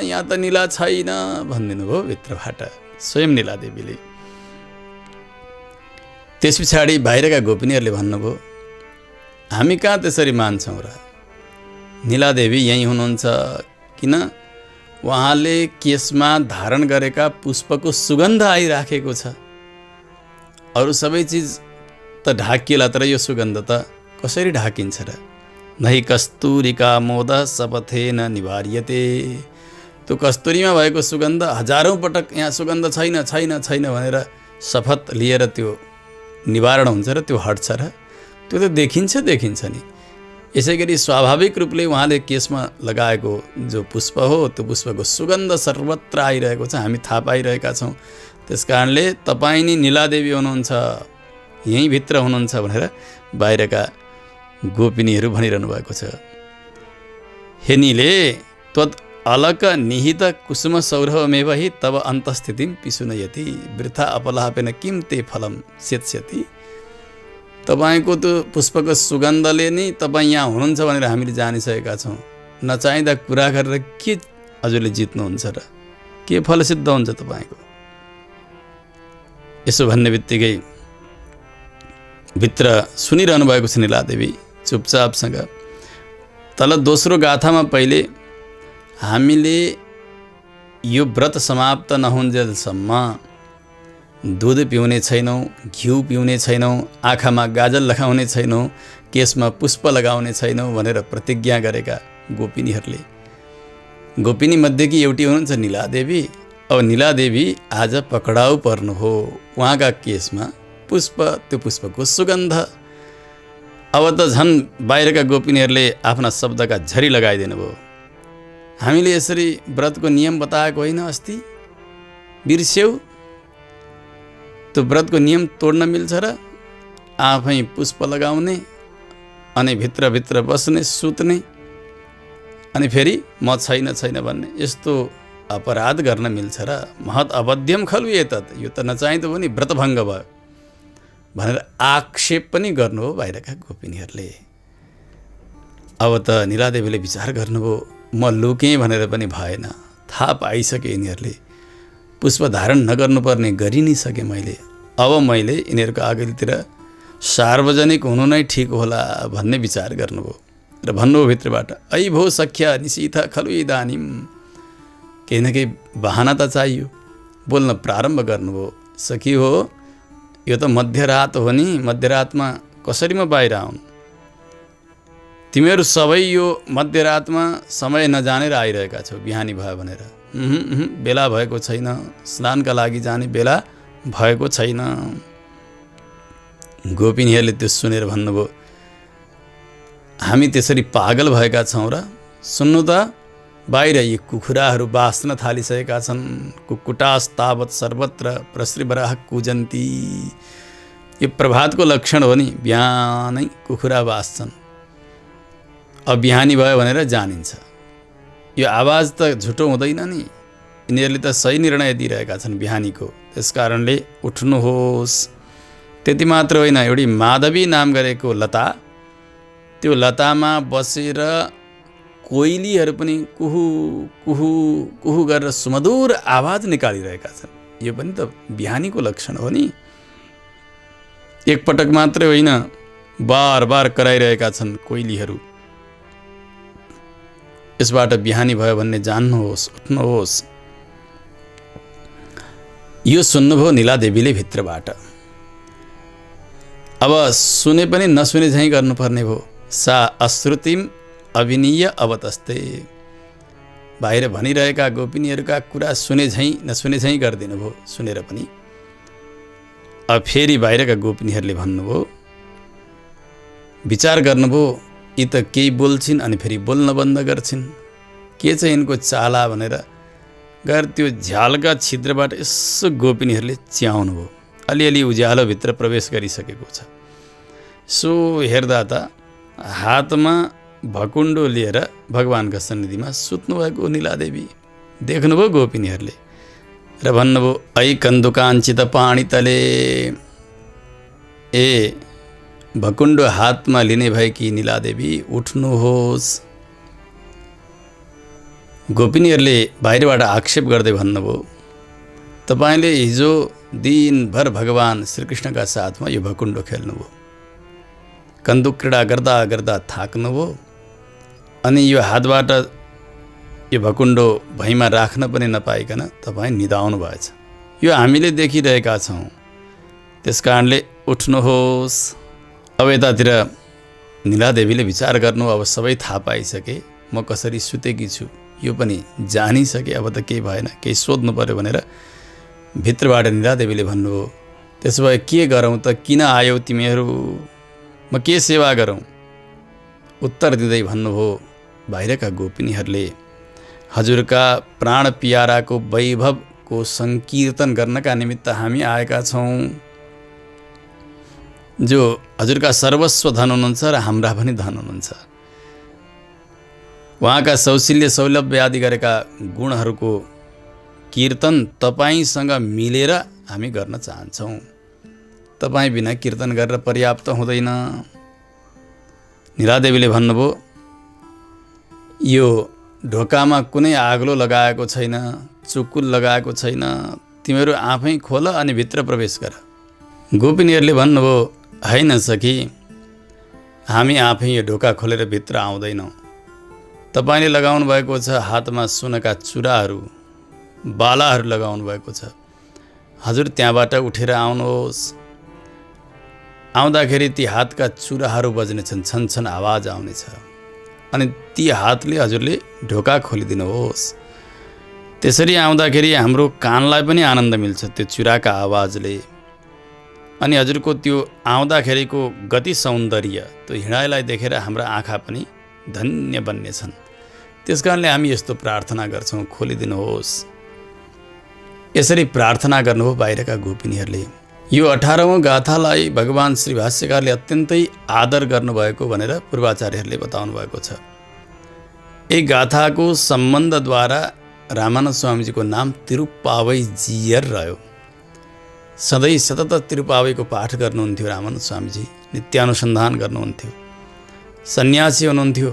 यहाँ त नीला छैन भनिदिनु भयो भित्रबाट स्वयं नीलादेवीले। त्यस पछाडि बाहिरका गोपिनीहरूले भन्नुभयो हामी कहाँ त्यसरी मान्छौँ र, नीलादेवी यहीँ हुनुहुन्छ। किन उहाँले केशमा धारण गरेका पुष्पको सुगन्ध आइराखेको छ। अरू सबै चिज त ढाकिएला, तर यो सुगन्ध त कसरी ढाकिन्छ र। नहि कस्तुरिका मोद शपथेन निवार्यते। त्यो कस्तुरीमा भएको सुगन्ध हजारौँ पटक यहाँ सुगन्ध छैन छैन छैन भनेर शपथ लिएर त्यो निवारण हुन्छ र त्यो हट्छ र त्यो त देखिन्छ नि। यसै गरी स्वाभाविक रूपले उहाँले केशमा लगाएको जो पुष्प हो त्यो पुष्पको सुगन्ध सर्वत्र आइरहेको छ, हामी थाहा पाइरहेका छौँ। त्यस कारणले तपाईँ नि नीलादेवी हुनुहुन्छ, यहीँ भित्र हुनुहुन्छ भनेर बाहिरका गोपिनीहरू भनिरहनु भएको छ। हे नीले त्वत् अलक निहित कुसुम सौरभमेव हि तब अन्तस्थितिम पिसुनयति वृथा अपलापेन किम ते फलम सेत्स्यति। तपाईँको त्यो पुष्पको सुगन्धले नै तपाईँ यहाँ हुनुहुन्छ भनेर हामीले जानिसकेका छौँ। नचाहिँदा कुरा गरेर के हजुरले जित्नुहुन्छ र के फल सिद्ध हुन्छ तपाईँको? यसो भन्ने बित्तिकै भित्र सुनिरहनु भएको छ नीलादेवी चुपचापसँग। तल दोस्रो गाथामा पहिले हामीले यो व्रत समाप्त नहुन्जेलसम्म दुध पिउने छैनौँ, घिउ पिउने छैनौँ, आँखामा गाजल लगाउने छैनौँ, केशमा पुष्प लगाउने छैनौँ भनेर प्रतिज्ञा गरेका गोपिनीहरूले, गोपिनी मध्येकी एउटी हुनुहुन्छ नीलादेवी। अब नीलादेवी आज पक्राउ पर्नु हो, उहाँका केशमा पुष्प, त्यो पुष्पको सुगन्ध। अब त झन् बाहिरका गोपिनीहरूले आफ्ना शब्दका झरी लगाइदिनु भयो। हामीले यसरी व्रतको नियम बताएको होइन अस्ति, बिर्स्यौ? त्यो व्रतको नियम तोड्न मिल्छ र? आफै पुष्प लगाउने अनि भित्रभित्र बस्ने सुत्ने अनि फेरि म छैन भन्ने, यस्तो अपराध गर्न मिल्छ र? महत अवध्यम खलु एतत्, यो त नचाहिँदो पनि व्रतभङ्ग भयो भनेर आक्षेप पनि गर्नु हो बाहिरका गोपिनीहरूले। अब त नीलादेवीले विचार गर्नुभयो, म लुकेँ भनेर पनि भएन, थाहा पाइसके यिनीहरूले, पुष्प धारण नगर्नुपर्ने गरि नै सकेँ मैले। अब मैले यिनीहरूको अगाडितिर सार्वजनिक हुनु नै ठिक होला भन्ने विचार गर्नुभयो र भन्नुभयो भित्रबाट, ऐ भो सख्या निशीथ खलु इदानीम। केही न केही बहाना त चाहियो। बोल्न प्रारम्भ गर्नुभयो, सखी हो यो त मध्यरात हो नि, मध्यरातमा कसरी म बाहिर आउनु? तिमीहरू सबै यो मध्यरातमा समय नजानेर आइरहेका छौ बिहानी भयो भनेर। बेला भएको छैन, स्नानका लागि जाने बेला भएको छैन। गोपिनीहरूले त्यो सुनेर भन्नुभयो, हामी त्यसरी पागल भएका छौँ र? सुन्नु त, बाहिर यी कुखुराहरू बाँच्न थालिसकेका छन्। कुक्कुटास्तावत सर्वत्र प्रसृवराह कुजन्ती। यो प्रभातको लक्षण हो नि, बिहानै कुखुरा बाँच्छन्। अब बिहानी भयो भनेर जानिन्छ। यो आवाज त झुटो हुँदैन नि, यिनीहरूले त सही निर्णय दिइरहेका छन् बिहानीको। त्यस कारणले उठ्नुहोस्। त्यति मात्र होइन, एउटी माधवी नाम गरेको लता, त्यो लतामा बसेर कोइलीहरू पनि कुहु कुहु कुहु गरेर सुमधुर आवाज निकालिरहेका छन्। यो पनि त बिहानीको लक्षण हो नि। एकपटक मात्रै होइन, बार बार कराइरहेका छन् कोइलीहरू। यसबाट बिहानी भयो भन्ने जान्नुहोस्, उठ्नुहोस्। यो सुन्नुभयो नीलादेवीले भित्रबाट। अब सुने पनि नसुने झैँ गर्नुपर्ने भयो। सा अश्रुतिम अभिनीय अवतस्ते। बाहिर भनिरहेका गोपिनीहरूका कुरा सुने झैँ नसुने झैँ गरिदिनु भयो, सुनेर पनि। अब फेरि बाहिरका गोपिनीहरूले भन्नुभयो, विचार गर्नुभयो, यी त केही बोल्छिन् अनि फेरि बोल्न बन्द गर्छिन्, के चाहिँ यिनको चाला भनेर गएर त्यो झ्यालका छिद्रबाट यसो गोपिनीहरूले च्याउनु भयो। अलिअलि उज्यालोभित्र प्रवेश गरिसकेको छ। सो हेर्दा त हातमा भकुण्डो लिएर भगवान्का सन्निधिमा सुत्नुभएको नीलादेवी देख्नुभयो गोपिनीहरूले र भन्नुभयो, ऐ कन्दुकाञ्चित पाणी तले। ए भकुण्डो हातमा लिने भएकी नीलादेवी उठ्नुहोस्। गोपिनीहरूले बाहिरबाट आक्षेप गर्दै भन्नुभयो, तपाईँले हिजो दिनभर भगवान् श्रीकृष्णका साथमा यो भकुण्डो खेल्नुभयो, कन्दुक क्रीडा गर्दा गर्दा थाक्नुभयो, अनि यो हातबाट यो भकुण्डो भैँमा राख्न पनि नपाइकन तपाईँ निदाउनु भएछ। यो हामीले देखिरहेका छौँ। त्यस कारणले उठ्नुहोस्। अब यतातिर नीलादेवीले विचार गर्नु, अब सबै थाहा पाइसके, म कसरी सुतेकी छु यो पनि जानिसके, अब त केही भएन, केही सोध्नु पर्यो भनेर भित्रबाट नीलादेवीले भन्नुभयो, त्यसो भए के गरौँ त, किन आयौ तिमीहरू, म के सेवा गरौँ? उत्तर दिँदै भन्नुभयो बाहिरका गोपिनीहरूले, हजुरका प्राण प्याराको वैभवको सङ्कीर्तन गर्नका निमित्त हामी आएका छौँ, जो हजुरका सर्वस्व धन हुनुहुन्छ र हाम्रा पनि धन हुनुहुन्छ। उहाँका सौशील्य सौलभ्य आदि गरेका गुणहरूको कीर्तन तपाईँसँग मिलेर हामी गर्न चाहन्छौँ। तपाईँ बिना कीर्तन गरेर पर्याप्त हुँदैन। नीलादेवीले भन्नुभयो, यो ढोकामा कुनै आग्लो लगाएको छैन, चुकुल लगाएको छैन, तिमीहरू आफै खोल अनि भित्र प्रवेश गर। गोपिनीहरूले भन्नुभयो, होइन सखी, हामी आफै यो ढोका खोलेर भित्र आउँदैनौँ। तपाईँले लगाउनु भएको छ हातमा सुनका चुराहरू, बालाहरू लगाउनु भएको छ, हजुर त्यहाँबाट उठेर आउनुहोस्। आउँदाखेरि ती हातका चुराहरू बज्नेछन्, छन छन आवाज आउनेछ, अनि ती हातले हजुरले ढोका खोलिदिनुहोस्। त्यसरी आउँदाखेरि हाम्रो कानलाई पनि आनन्द मिल्छ त्यो चुराका आवाजले। अनि हजुरको त्यो आउँदाखेरिको गति सौन्दर्य, त्यो हिँडाइलाई देखेर हाम्रा आँखा पनि धन्य बन्नेछन्। त्यस कारणले हामी यस्तो प्रार्थना गर्छौँ, खोलिदिनुहोस्। यसरी प्रार्थना गर्नुभयो बाहिरका गोपिनीहरूले। यो 18औं गाथालाई भगवान श्री भाष्यकारले अत्यन्तै आदर गर्नुभएको भनेर पूर्वाचार्यहरूले बताउनु भएको छ। यी गाथाको सम्बन्धद्वारा रामानन्द स्वामीजीको नाम तिरुप्पावई जीयर रह्यो। सधैँ सतत तिरुप्पावईको पाठ गर्नुहुन्थ्यो रामानन्द स्वामीजी, नित्यानुसन्धान गर्नुहुन्थ्यो। सन्यासी हुनुहुन्थ्यो,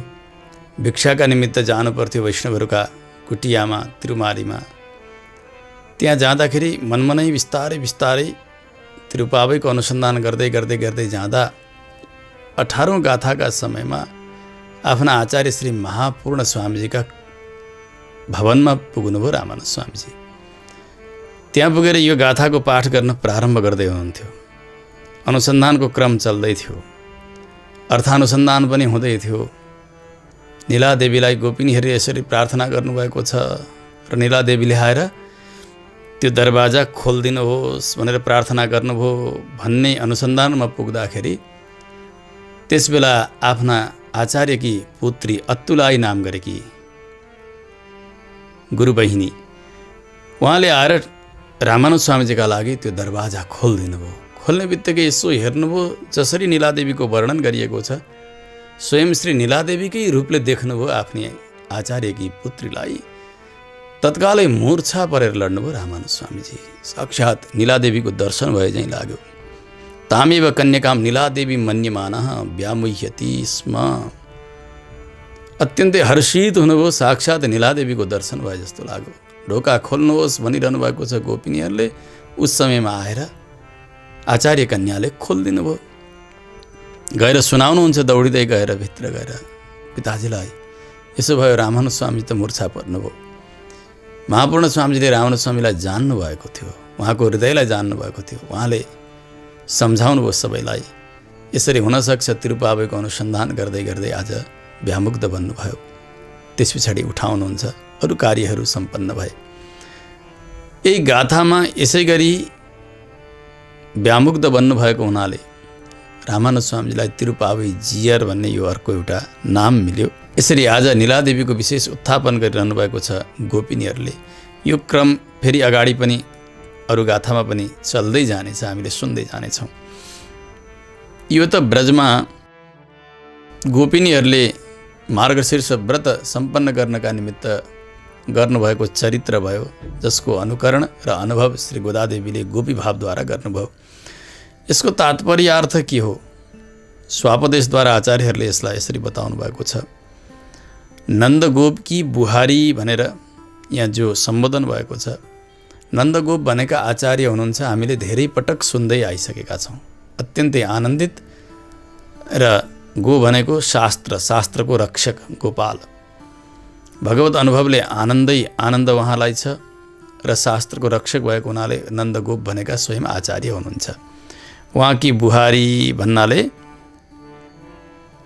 भिक्षाका निमित्त जानु पर्थ्यो वैष्णवहरूका कुटियामा तिरुमालीमा। त्यहाँ जाँदाखेरि मनमनै बिस्तारै बिस्तारै तिरुप्पावईको अनुसन्धान गर्दै गर्दै गर्दै जाँदा 18औं गाथाका समयमा आफ्ना आचार्य श्री महापूर्ण स्वामीजीका भवनमा पुग्नुभयो रामानन्द स्वामीजी। त्यहाँ पुगेर यो गाथाको पाठ गर्न प्रारम्भ गर्दै हुनुहुन्थ्यो। अनुसन्धानको क्रम चल्दै थियो, अर्थानुसन्धान पनि हुँदै थियो। नीलादेवीलाई गोपिनीहरूले यसरी प्रार्थना गर्नुभएको छ र नीलादेवीले आएर त्यो दरवाजा खोलिदिनुहोस् भनेर प्रार्थना गर्नुभयो भन्ने अनुसन्धानमा पुग्दाखेरि त्यसबेला आफ्ना आचार्यकी पुत्री अत्तुलाई नाम गरेकी गुरुबहिनी, उहाँले आएर रामानन्द स्वामीजीका लागि त्यो दरवाजा खोलिदिनुभयो। खोल्ने बित्तिकै यसो हेर्नुभयो, जसरी नीलादेवीको वर्णन गरिएको छ स्वयं श्री नीलादेवीकै रूपले देख्नुभयो आफ्नी आचार्यकी पुत्रीलाई। तत्कालै मूर्छा परेर लड्नुभयो रामानन्द स्वामीजी। साक्षात् नीलादेवीको दर्शन भए झैँ लाग्यो। तामेव कन्यकाम नीलादेवी मन्यमानः व्यामुह्यति स्म। अत्यन्तै हर्षित हुनुभयो, साक्षात् नीलादेवीको दर्शन भए जस्तो लाग्यो। ढोका खोल्नुहोस् भनिरहनु भएको छ गोपिनीहरूले, उस समयमा आएर आचार्य कन्याले खोलिदिनु भयो। गएर सुनाउनुहुन्छ, दौडिँदै गएर भित्र गएर पिताजीलाई। यसो भयो, रामानन्द स्वामी त मूर्छा पर्नुभयो। महापूर्ण स्वामीजीले रामानन्द स्वामीलाई जान्नु भएको थियो, उहाँको हृदयलाई जान्नु भएको थियो। उहाँले सम्झाउनु भयो सबैलाई, यसरी हुनसक्छ। तिरुप्पावईको अनुसन्धान गर्दै गर्दै आज व्यामुग्ध बन्नुभयो। त्यस पछाडि उठाउनुहुन्छ, अरू कार्यहरू सम्पन्न भए। यही गाथामा यसै गरी व्यामुग्ध बन्नुभएको हुनाले रामानन्द स्वामीजीलाई तिरुप्पावई जीयर भन्ने यो अर्को एउटा नाम मिल्यो। यसरी आज नीलादेवीको विशेष उत्थापन गरिरहनु भएको छ गोपिनीहरूले। यो क्रम फेरि अगाडि पनि अरू गाथामा पनि चल्दै जानेछ, हामीले सुन्दै जानेछौँ। यो त ब्रजमा गोपिनीहरूले मार्गशीर्ष व्रत सम्पन्न गर्नका निमित्त गर्नुभएको चरित्र भयो, जसको अनुकरण र अनुभव श्री गोदादेवीले गोपी भावद्वारा गर्नुभयो। यसको तात्पर्यार्थ के हो? स्वापदेशद्वारा आचार्यहरूले यसलाई यसरी बताउनु भएको छ। नन्दगोपकी बुहारी भनेर यहाँ जो सम्बोधन भएको छ, नन्दगोप भनेका आचार्य हुनुहुन्छ। हामीले धेरै पटक सुन्दै आइसकेका छौँ, अत्यन्तै आनन्दित। र गो भनेको शास्त्र, शास्त्रको रक्षक गोपाल। भगवत अनुभवले आनन्दै आनन्द उहाँलाई छ र शास्त्रको रक्षक भएको हुनाले नन्दगोप भनेका स्वयं आचार्य हुनुहुन्छ। उहाँकी बुहारी भन्नाले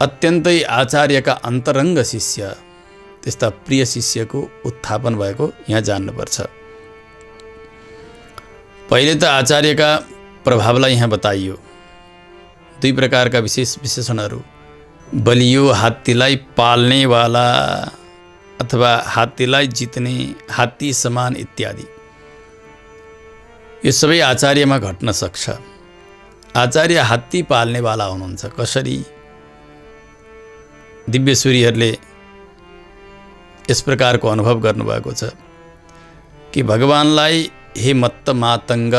अत्यन्तै आचार्यका अन्तरङ्ग शिष्य, त्यस्ता प्रिय शिष्यको उत्थापन भएको यहाँ जान्नुपर्छ। पहिले त आचार्यका प्रभावलाई यहाँ बताइयो। दुई प्रकारका विशेष विशेषणहरू, बलियो हात्तीलाई पाल्नेवाला अथवा हात्तीलाई जित्ने, हात्ती समान इत्यादि। यो सबै आचार्यमा घट्न सक्छ। आचार्य हात्ती पाल्नेवाला हुनुहुन्छ। कसरी? दिव्यसूरीहरूले यस प्रकारको अनुभव गर्नुभएको छ कि भगवानलाई हे मत्त मातङ्ग,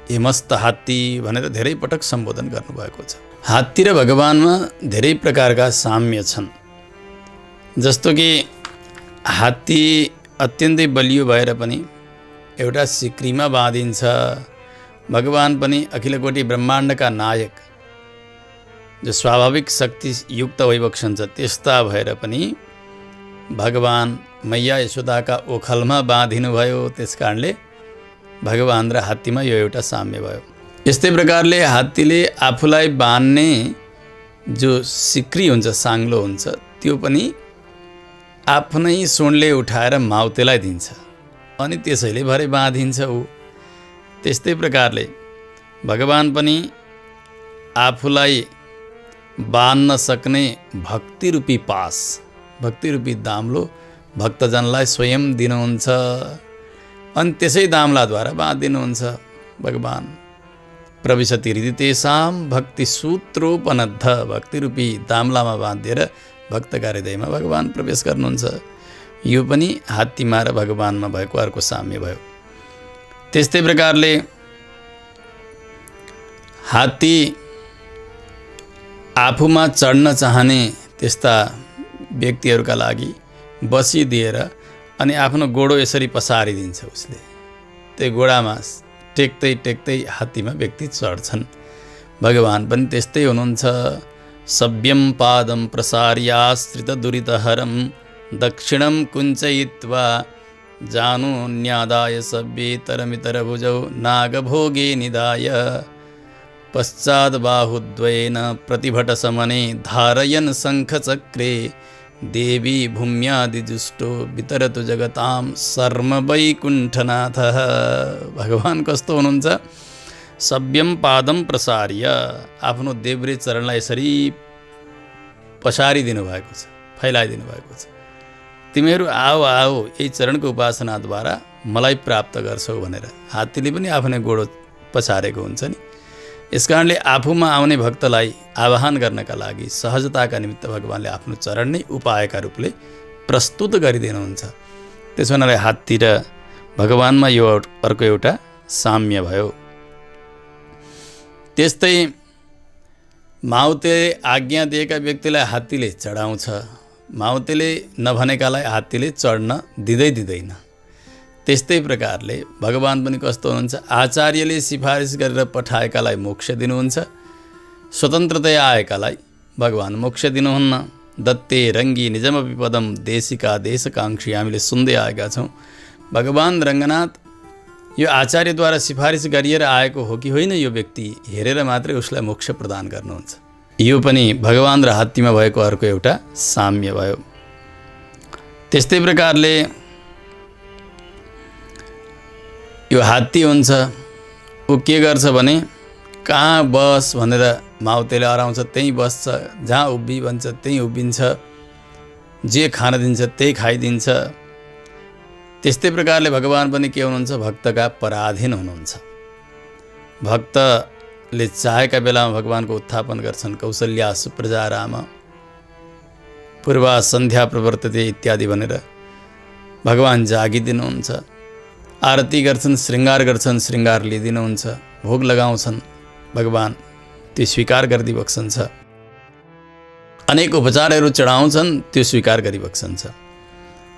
हे मस्त हात्ती भनेर धेरै पटक सम्बोधन गर्नुभएको छ। हात्ती र भगवानमा धेरै प्रकारका साम्य छन्। जस्तो कि हात्ती अत्यन्तै बलियो भएर पनि एउटा सिक्रीमा बाँधिन्छ। भगवान पनि अखिलकोटि ब्रह्माण्डका नायक, जो स्वाभाविक शक्ति युक्त भइबक्सन्छ, त्यस्ता भएर पनि भगवान मैया यशोदाका ओखलमा बाँधिनुभयो। त्यस कारणले भगवान र हात्तीमा यो एउटा साम्य भयो। यस्तै प्रकारले हात्तीले आफूलाई बाँध्ने जो सिक्री हुन्छ, साङ्लो हुन्छ, त्यो पनि आफ्नै सुँडले उठाएर माउतेलाई दिन्छ अनि त्यसैले भरे बाँधिन्छ ऊ। त्यस्तै प्रकारले भगवान पनि आफूलाई बाँध्न सक्ने भक्तिरूपी पास, भक्तिरूपी दाम्लो भक्तजनलाई स्वयं दिनुहुन्छ अनि त्यसै दाम्लाद्वारा बाँधिदिनुहुन्छ भगवान। प्रविशति हृदि तेषां भक्ति सूत्रोपनद्ध, भक्तिरूपी दाम्लामा बाँधिएर भक्तका हृदयमा भगवान प्रवेश गर्नुहुन्छ। यो पनि हात्तीमा र भगवानमा भएको अर्को साम्य भयो। त्यस्तै प्रकारले हात्ती आफूमा चढ्न चाहने त्यस्ता व्यक्तिहरूका लागि बसिदिएर अनि आफ्नो गोडो यसरी पसारिदिन्छ उसले। त्यो गोडामा टेक्दै टेक्दै हात्तीमा व्यक्ति चढ्छन्। भगवान पनि त्यस्तै हुनुहुन्छ। सभ्यं पादं प्रसार्याश्रित दुरितहरं दक्षिणं कुञ्चयित्वा जानुन्यादाय सभ्येतरमितरभुजौ नागभोगे निधाय पश्चाद्बाहुद्वयेन प्रतिभटसमने धारयन् शङ्खचक्रे देवी भूम्यादिजुष्टो वितरतु जगतां शर्म वैकुण्ठनाथः। भगवान कस्तो हुनुहुन्छ? सभ्यं पादं प्रसार्य, आफ्नो देब्रे चरणलाई यसरी पसारिदिनु भएको छ, फैलाइदिनु भएको छ। तिमीहरू आओ आओ, यही चरणको उपासनाद्वारा मलाई प्राप्त गर्छौ भनेर हात्तीले पनि आफ्नो गोडो पछारेको हुन्छ नि। यस कारणले आफूमा आउने भक्तलाई आवाहन गर्नका लागि सहजताका निमित्त भगवानले आफ्नो चरण नै उपायका रूपले प्रस्तुत गरिदिनुहुन्छ। त्यसो हुनाले हात्ती र भगवानमा यो अर्को एउटा साम्य भयो। त्यस्तै माउते आज्ञा दिएका व्यक्तिलाई हात्तीले चढाउँछ, माउतेले नभनेकालाई हात्तीले चढ्न दिँदैन। त्यस्तै प्रकारले भगवान पनि कस्तो हुनुहुन्छ? आचार्यले सिफारिस गरेर पठाएकालाई मोक्ष दिनुहुन्छ, स्वतन्त्रतया आएकालाई भगवान मोक्ष दिनुहुन्न। दत्ते रङ्गी निजमपि पदम देशिका देशकाङ्क्षी, हामीले सुन्दै आएका छौँ। भगवान रङ्गनाथ यो आचार्यद्वारा सिफारिस गरिएर आएको हो कि होइन, यो व्यक्ति हेरेर मात्रै उसलाई मोक्ष प्रदान गर्नुहुन्छ। यो पनि भगवान र हात्तीमा भएको अर्को एउटा साम्य भयो। त्यस्तै प्रकारले यो हात्ती हुन्छ, ऊ के गर्छ भने कहाँ बस भनेर माउतेले अराउँछ त्यहीँ बस्छ, जहाँ उभि भन्छ त्यहीँ उभिन्छ, जे खान दिन्छ त्यही खाइदिन्छ। त्यस्तै प्रकारले भगवान पनि के हुनुहुन्छ? भक्तका पराधीन हुनुहुन्छ। भक्तले चाहेका बेलामा भगवानको उत्थापन गर्छन्। कौसल्या सुप्रजा राम पूर्वा सन्ध्या प्रवर्तते इत्यादि भनेर भगवान जागिदिनुहुन्छ। आरती गर्छन्, श्रृङ्गार गर्छन्, श्रृङ्गार लिइदिनुहुन्छ। भोग लगाउँछन्, भगवान त्यो स्वीकार गरिदिबक्सन्छ। अनेक उपचारहरू चढाउँछन्, त्यो स्वीकार गरिबक्सन्छ।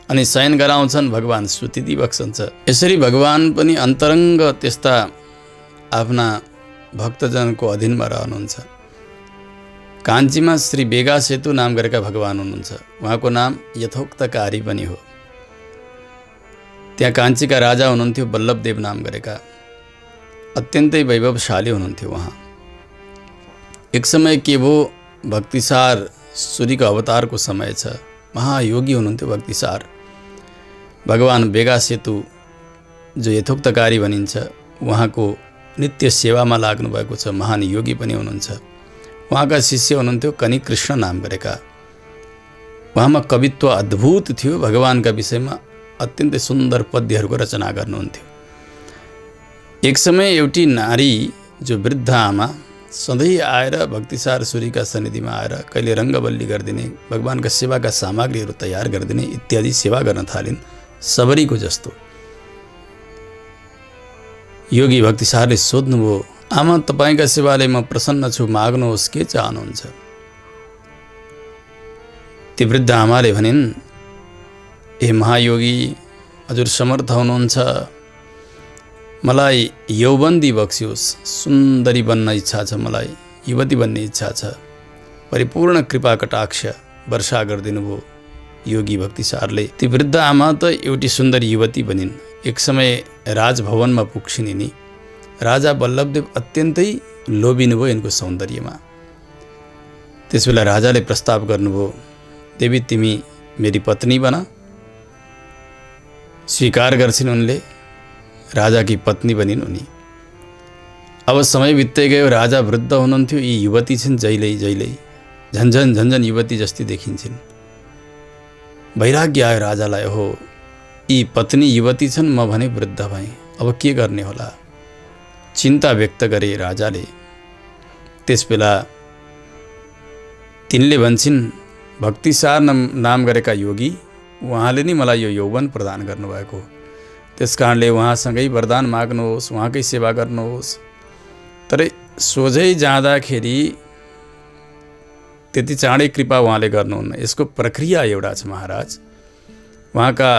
अनि शयन गराउँछन्, भगवान सुतिदिबक्सन्छ। यसरी भगवान पनि अन्तरङ्ग त्यस्ता आफ्ना भक्तजनको अधीनमा रहनुहुन्छ। काञ्चीमा श्री बेगा सेतु नाम गरेका भगवान हुनुहुन्छ। उहाँको नाम यथोक्तकारी पनि हो। त्यहाँ काञ्चीका राजा हुनुहुन्थ्यो वल्लभदेव नाम गरेका, अत्यन्तै वैभवशाली हुनुहुन्थ्यो उहाँ। एक समय के भो भक्तिसार सूर्यको अवतारको समय छ, महायोगी हुनुहुन्थ्यो भक्तिसार। भगवान बेगा सेतु जो यथोक्तकारी भनिन्छ, उहाँको नित्य सेवामा लाग्नुभएको छ, महान योगी पनि हुनुहुन्छ। उहाँका शिष्य हुनुहुन्थ्यो कनिकृष्ण नाम गरेका। उहाँमा कवित्व अद्भुत थियो, भगवानका विषयमा अत्यन्तै सुन्दर पद्यहरूको रचना गर्नुहुन्थ्यो। एक समय एउटी नारी जो वृद्ध आमा सधैँ आएर भक्तिसार सूरीका सन्निधिमा आएर कहिले रङ्गबल्ली गरिदिने, भगवानका सेवाका सामग्रीहरू तयार गरिदिने इत्यादि सेवा गर्न थालिन्, सबरीको जस्तो। योगी भक्तिसारले सोध्नुभयो, आमा तपाईँका सेवाले म प्रसन्न छु, माग्नुहोस् के चाहनुहुन्छ? ती वृद्ध आमाले भनिन्, हे महायोगी, हजुर समर्थ हुनुहुन्छ, मलाई यौवन्दी बक्सियोस्, सुन्दरी बन्न इच्छा छ, मलाई युवती बन्ने इच्छा छ। परिपूर्ण कृपा कटाक्ष वर्षा गरिदिनु भयो योगी भक्तिसारले। ती वृद्ध आमा त एउटी सुन्दरी युवती बनिन्। एक समय राजभवनमा पुग्छिन् यिनी। राजा वल्लभदेव अत्यन्तै लोभिनु भयो यिनको सौन्दर्यमा। त्यसबेला राजाले प्रस्ताव गर्नुभयो, देवी तिमी मेरी पत्नी बना। स्वीकार गर्छिन् उनले, राजाकी पत्नी बनिन् उनी। अब समय बित्दै गयो, राजा वृद्ध हुनुहुन्थ्यो, यी युवती छिन् जहिल्यै जहिल्यै झन्झन युवती जस्ती देखिन्छन्। वैराग्य आयो राजालाई, हो यी पत्नी युवती छन्, म भने वृद्ध भएँ, अब के गर्ने होला? चिन्ता व्यक्त गरे राजाले। त्यसबेला तिनले भन्छन्, भक्तिसार नाम गरेका योगी, उहाँले नै मलाई यो यौवन प्रदान गर्नुभएको, त्यस कारणले उहाँसँगै वरदान माग्नुहोस्, उहाँकै सेवा गर्नुहोस्। तर सोझै जाँदाखेरि त्यति चाँडै कृपा उहाँले गर्नुहुन्न, यसको प्रक्रिया एउटा छ महाराज। उहाँका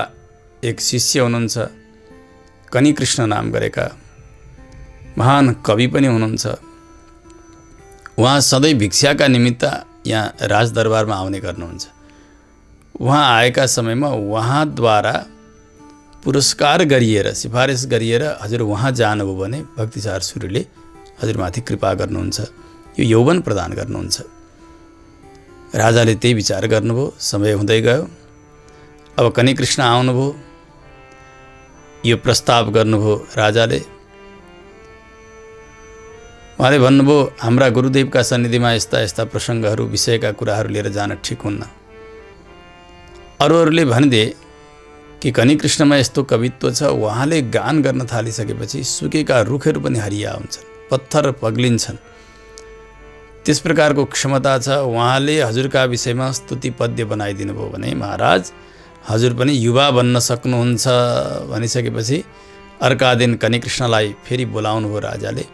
एक शिष्य हुनुहुन्छ कनिकृष्ण नाम गरेका, महान कवि पनि हुनुहुन्छ। उहाँ सधैँ भिक्षाका निमित्त यहाँ राजदरबारमा आउने गर्नुहुन्छ। उहाँ आएका समयमा उहाँद्वारा पुरस्कार गरिएर, सिफारिस गरिएर हजुर उहाँ जानुभयो भने भक्तिसार सूरीले हजुरमाथि कृपा गर्नुहुन्छ, यो यौवन प्रदान गर्नुहुन्छ। राजाले त्यही विचार गर्नुभयो। समय हुँदै गयो। अब कनिकृष्ण आउनुभयो, यो प्रस्ताव गर्नुभयो राजाले। उहाँले भन्नुभयो, हाम्रा गुरुदेवका सन्निधिमा यस्ता यस्ता प्रसङ्गहरू, विषयका कुराहरू लिएर जान ठिक हुन्न। अरूहरूले भनिदिए कि कनिकृष्णमा यस्तो कवित्व छ, उहाँले गान गर्न थालिसकेपछि सुकेका रुखहरू पनि हरिया हुन्छन्, पत्थर पग्लिन्छन्, त्यस प्रकारको क्षमता छ। उहाँले हजुरका विषयमा स्तुति पद्य बनाइदिनु भयो भने महाराज हजुर पनि युवा बन्न सक्नुहुन्छ भनिसकेपछि अर्का दिन कनिकृष्णलाई फेरि बोलाउनु भयो राजाले।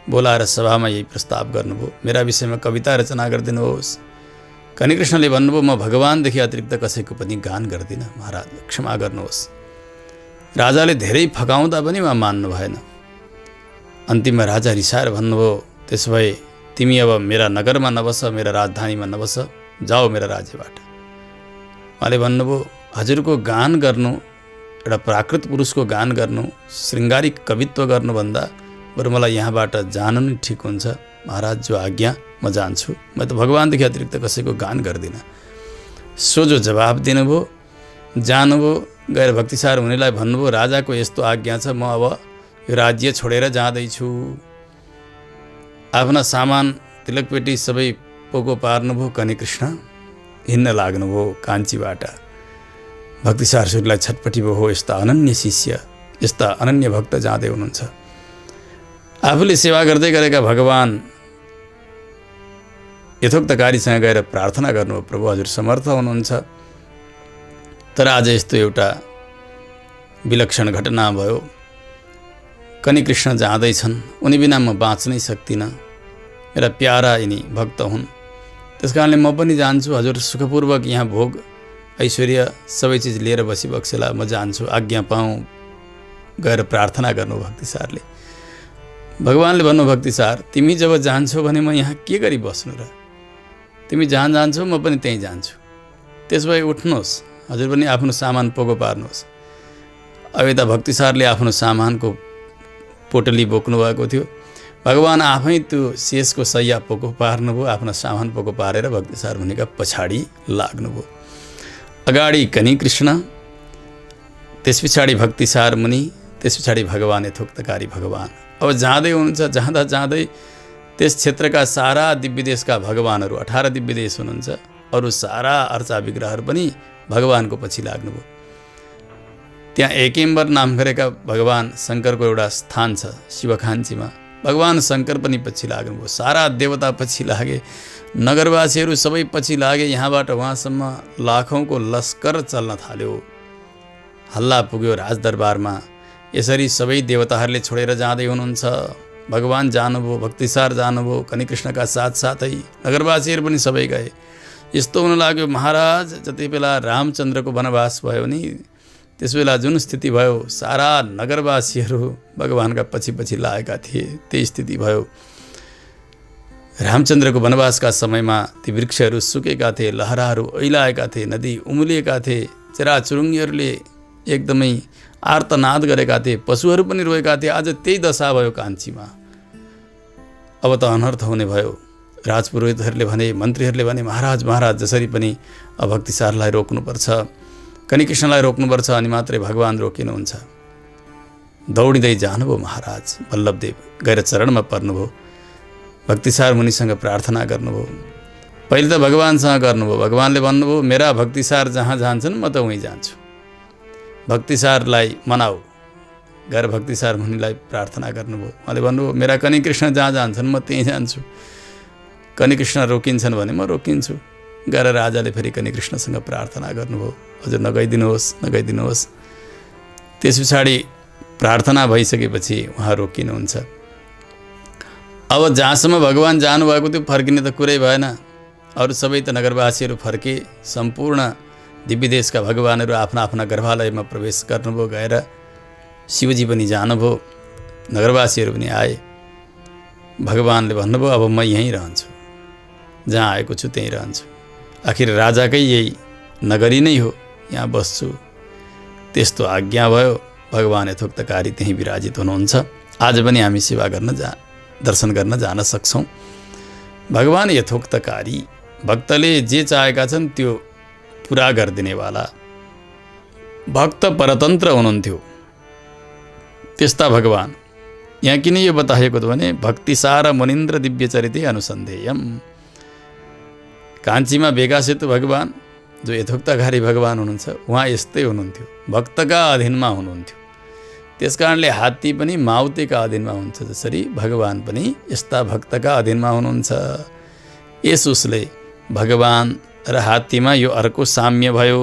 बोलाएर सभामा यही प्रस्ताव गर्नुभयो, मेरा विषयमा कविता रचना गरिदिनुहोस्। कनिकृष्णले भन्नुभयो, म भगवानदेखि अतिरिक्त कसैको पनि गान गर्दिनँ महाराज, क्षमा गर्नुहोस्। राजाले धेरै फकाउँदा पनि उहाँ मान्नु भएन। अन्तिममा राजा रिसाएर भन्नुभयो, त्यसो भए तिमी अब मेरा नगरमा नबस, मेरा राजधानीमा नबस, जाऊ मेरा राज्यबाट। उहाँले भन्नुभयो, हजुरको गान गर्नु, एउटा प्राकृत पुरुषको गान गर्नु, श्रृङ्गारिक कवित्व गर्नुभन्दा बरु मलाई यहाँबाट जानु नै ठिक हुन्छ महाराज, जो आज्ञा म जान्छु, म त भगवानदेखि अतिरिक्त कसैको गान गर्दिनँ। सोझो जवाब दिनुभयो। जानुभयो, गएर भक्तिसार हुनेलाई भन्नुभयो, राजाको यस्तो आज्ञा छ, म अब यो राज्य छोडेर जाँदैछु। आफ्ना सामान तिलकपेटी सबै पोको पार्नुभयो। कनिकृष्ण हिँड्न लाग्नुभयो कान्छीबाट। भक्तिसार सूरीलाई छटपटी भयो, हो यस्ता अनन्य शिष्य, यस्ता अनन्य भक्त जाँदै हुनुहुन्छ। आफूले सेवा गर्दै गरेका भगवान यथोक्तकारीसँग गएर प्रार्थना गर्नुभयो, प्रभु हजुर समर्थ हुनुहुन्छ। तर आज यस्तो एउटा विलक्षण घटना भयो। कनिकृष्ण जाँदैछन्, उनी बिना म बाँच्नै सक्दिनँ, मेरा प्यारा यिनी भक्त हुन्, त्यस कारणले म पनि जान्छु। हजुर सुखपूर्वक यहाँ भोग ऐश्वर्य सबै चिज लिएर बसिबक्सेला, म जान्छु, आज्ञा पाऊँ। गएर प्रार्थना गर्नु भक्तिसारले। भगवानले भन्नु, भक्तिसार तिमी जब जान्छौ भने म यहाँ के गरी बस्नु र? तिमी जहाँ जान्छौ म पनि त्यहीँ जान्छु। त्यसो भए उठ्नुहोस्, हजुर पनि आफ्नो सामान पोको पार्नुहोस्। अब यता भक्तिसारले आफ्नो सामानको पोटली बोक्नु भएको थियो। भगवान आफै त्यो शेषको सैया पोको पार्नुभयो, आफ्नो सामान पोको पारेर भक्तिसार मुनिका पछाडि लाग्नुभयो। अगाडि कनिकृष्ण, त्यस पछाडि भक्तिसार मुनि, त्यस पछाडि भगवान यथोक्तकारी भगवान। अब जाँदै हुनुहुन्छ, जाँदा जाँदै त्यस क्षेत्रका सारा दिव्य देशका भगवानहरू 18 दिव्य देश हुनुहुन्छ, अरू सारा अर्चा विग्रहहरू पनि भगवानको पछि लाग्नुभयो। त्यहाँ एकेम्बर नाम गरेका भगवान शङ्करको एउटा स्थान छ शिवखाञ्चीमा, भगवान शङ्कर पनि पछि लाग्नुभयो। सारा देवता पछि लागे, नगरवासीहरू सबै पछि लागे। यहाँबाट वहाँसम्म लाखौँको लस्कर चल्न थाल्यो। हल्ला पुग्यो राजदरबारमा। यसरी सबै देवताहरूले छोडेर जाँदै हुनुहुन्छ। भगवान जानुभयो, भक्तिसार जानुभयो, कनिकृष्णका साथसाथै नगरवासीहरू पनि सबै गए। यस्तो हुन लाग्यो महाराज, जति बेला रामचन्द्रको वनवास भयो नि त्यसबेला जुन स्थिति भयो, सारा नगरवासीहरू भगवानका पछि पछि लागेका थिए, त्यही स्थिति भयो। रामचन्द्रको वनवासका समयमा ती वृक्षहरू सुकेका थिए, लहराहरू ऐलाएका थिए, नदी उम्लिएका थिए, चराचुरुङ्गीहरूले एकदमै आर्तनाद गरेका थिए, पशुहरू पनि रोएका थिए। आज त्यही दशा भयो काञ्चीमा। अब त अनर्थ हुने भयो। राजपुरोहितहरूले भने, मन्त्रीहरूले भने, महाराज महाराज जसरी पनि भक्तिसारलाई रोक्नुपर्छ, कनिकृष्णलाई रोक्नुपर्छ, अनि मात्रै भगवान रोकिनुहुन्छ। दौडिँदै जानुभयो महाराज वल्लभदेव, गएर चरणमा पर्नुभयो, भक्तिसार मुनिसँग प्रार्थना गर्नुभयो। पहिले त भगवानसँग गर्नुभयो। भगवानले भन्नुभयो मेरा भक्तिसार जहाँ जान्छन् म त उहीँ जान्छु, भक्तिसारलाई मनाऊ। गएर भक्तिसार मुनिलाई प्रार्थना गर्नुभयो। उहाँले भन्नुभयो मेरा कनिकृष्ण जहाँ जान्छन् म त्यहीँ जान्छु, कनिकृष्ण रोकिन्छन् भने म रोकिन्छु। गएर राजाले फेरि कनिकृष्णसँग प्रार्थना गर्नुभयो, हजुर नगइदिनुहोस्, नगइदिनुहोस्। त्यस पछाडि प्रार्थना भइसकेपछि उहाँ रोकिनुहुन्छ। अब जहाँसम्म भगवान जानुभएको थियो फर्किने त कुरै भएन। अरू सबै त नगरवासीहरू फर्के, सम्पूर्ण दिव्य देशका भगवानहरू आफ्ना आफ्ना गर्भालयमा प्रवेश गर्नुभयो। गएर शिवजी पनि जानुभयो, नगरवासीहरू पनि आए। भगवानले भन्नुभयो अब म यहीँ रहन्छु, जहाँ आएको छु त्यहीँ रहन्छु। आखिर राजाकै यही नगरी नै हो, यहाँ बस्छु। त्यस्तो आज्ञा भयो। भगवान यथोक्तकारी त्यहीँ विराजित हुनुहुन्छ। आज पनि हामी सेवा गर्न दर्शन गर्न जान सक्छौँ। भगवान यथोक्तकारी, भक्तले जे चाहेका छन् त्यो पुरा गरिदिनेवाला, भक्त परतन्त्र हुनुहुन्थ्यो त्यस्ता भगवान। यहाँ किन यो बताएको त भने भक्तिसार मुनिन्द्र दिव्य चरिते अनुसन्धेयम। काञ्चीमा बेगासेतु भगवान जो यथोक्तकारी भगवान हुनुहुन्छ, उहाँ यस्तै हुनुहुन्थ्यो, भक्तका अधीनमा हुनुहुन्थ्यो। त्यसकारणले हात्ती पनि माउतेका अधीनमा हुन्छ, जसरी भगवान पनि यस्ता भक्तका अधीनमा हुनुहुन्छ। यस उसले भगवान र हात्तीमा यो अर्को साम्य भयो।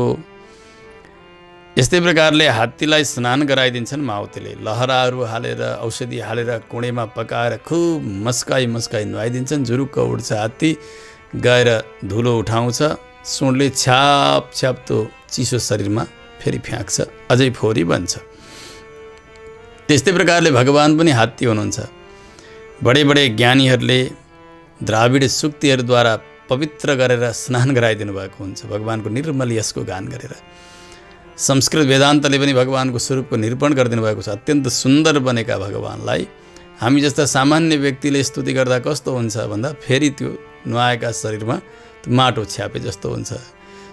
यस्तै प्रकारले हात्तीलाई स्नान गराइदिन्छन् माउतेले, लहराहरू हालेर औषधि हालेर कुँडेमा पकाएर खुब मस्काई मस्काई नुहाइदिन्छन्। जुरुक्क उठ्छ हात्ती, गएर धुलो उठाउँछ, सुँडले छ्याप छ्याप त्यो चिसो शरीरमा फेरि फ्याँक्छ, अझै फोहोरी बन्छ। त्यस्तै प्रकारले भगवान पनि हात्ती हुनुहुन्छ। बडे बडे ज्ञानीहरूले द्राविड सुक्तिहरूद्वारा पवित्र गरेर स्नान गराइदिनु भएको हुन्छ, भगवानको निर्मल यशको गान गरेर। संस्कृत वेदान्तले पनि भगवानको स्वरूपको निरूपण गरिदिनु भएको छ। अत्यन्त सुन्दर बनेका भगवानलाई हामी जस्ता सामान्य व्यक्तिले स्तुति गर्दा कस्तो हुन्छ भन्दा फेरि त्यो नुहाएका शरीरमा माटो छ्यापे जस्तो हुन्छ।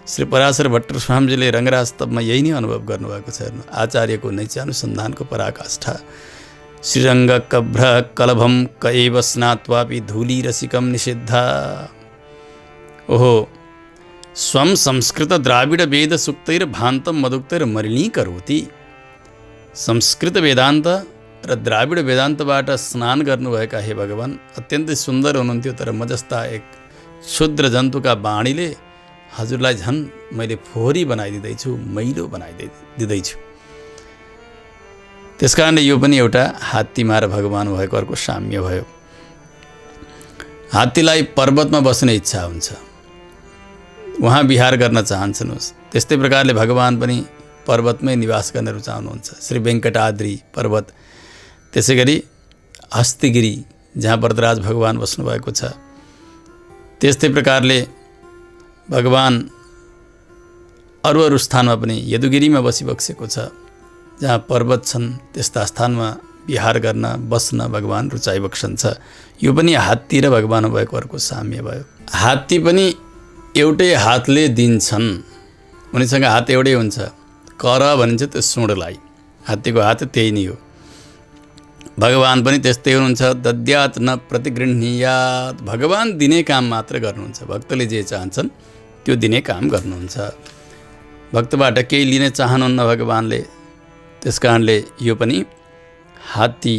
श्री पराशर भट्टर स्वामीजीले रङ्गराजतबमा यही नै अनुभव गर्नुभएको छ। आचार्यको नैचानुसन्धानको पराकाष्ठा। श्रीरङ्ग कभ्र कलभम कैव स्नात्वापि धूली रसिकम निषिद्धा। ओहो स्वं संस्कृत द्राविड वेद सुक्तैर भान्तम मदुक्तैर मलिनी करोति। संस्कृत वेदान्त र द्राविड वेदान्तबाट स्नान गर्नुभएका हे भगवान अत्यन्तै सुन्दर हुनुहुन्थ्यो। तर म जस्ता एक क्षुद्र जन्तुका बाणीले हजुरलाई झन् मैले फोहोरी बनाइदिँदैछु, मैलो बनाइदिँदैछु। त्यसकारणले यो पनि एउटा हात्तीमा र भगवान भएको अर्को साम्य भयो। हात्तीलाई पर्वतमा बस्ने इच्छा हुन्छ, उहाँ विहार गर्न चाहन्छन्। त्यस्तै प्रकारले भगवान पनि पर्वतमै निवास गर्न रुचाउनुहुन्छ। श्री वेङ्कटाद्री पर्वत, त्यसै गरी हस्तिगिरी जहाँ वरदराज भगवान बस्नुभएको छ। त्यस्तै प्रकारले भगवान अरू स्थानमा पनि यदुगिरीमा बसिबक्सेको छ, जहाँ पर्वत छन्। त्यस्ता स्थानमा विहार गर्न बस्न भगवान रुचाइबक्सन्छ। यो पनि हात्ती र भगवान भएको अर्को साम्य भयो। हात्ती पनि एउटै हातले दिन्छन्, उनीसँग हात एउटै हुन्छ। कर भनिन्छ त्यो सुँडलाई, हात्तीको हात त्यही नै हो। भगवान पनि त्यस्तै हुनुहुन्छ। दद्यात् न प्रतिगृह्णीयात्, भगवान दिने काम मात्र गर्नुहुन्छ। भक्तले जे चाहन्छन् त्यो दिने काम गर्नुहुन्छ। भक्तबाट केही लिन चाहनुहुन्न भगवानले। त्यसकारणले यो पनि हात्ती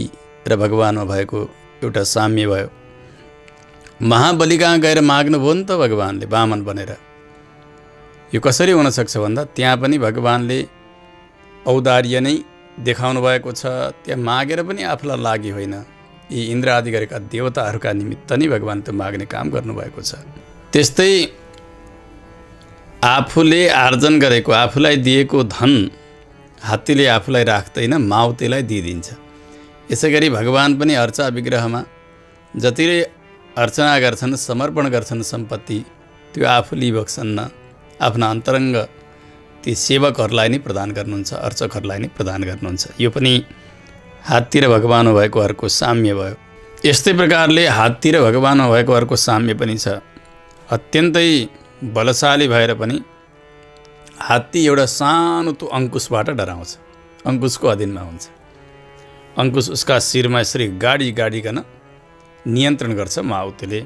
र भगवानमा भएको एउटा साम्य भयो। महाबली कहाँ गएर माग्नुभयो नि त भगवानले वामन बनेर। यो कसरी हुनसक्छ भन्दा त्यहाँ पनि भगवानले औदार्य नै देखाउनु भएको छ। त्यहाँ मागेर पनि आफूलाई लागि होइन, यी इन्द्र आदि गरेका देवताहरूका निमित्त नै भगवान त्यो माग्ने काम गर्नुभएको छ। त्यस्तै आफूले आर्जन गरेको, आफूलाई दिएको धन हात्तीले आफूलाई राख्दैन, माउतेलाई दिइदिन्छ। यसै गरी भगवान पनि अर्चा विग्रहमा जतिले अर्चना गर्छन्, समर्पण गर्छन् सम्पत्ति, त्यो आफूले बक्सन्न, आफ्ना अन्तरङ्ग ती सेवकहरूलाई नै प्रदान गर्नुहुन्छ, अर्चकहरूलाई नै प्रदान गर्नुहुन्छ। यो पनि हात्ती र भगवानमा भएको अर्को साम्य भयो। यस्तै प्रकारले हात्ती र भगवानमा भएको अर्को साम्य पनि छ। अत्यन्तै बलशाली भएर पनि हात्ती एउटा सानो त्यो अङ्कुशबाट डराउँछ, अङ्कुशको अधीनमा हुन्छ। अङ्कुश उसका शिरमा यसरी गाडिकन नियन्त्रण गर्छ माउतीले।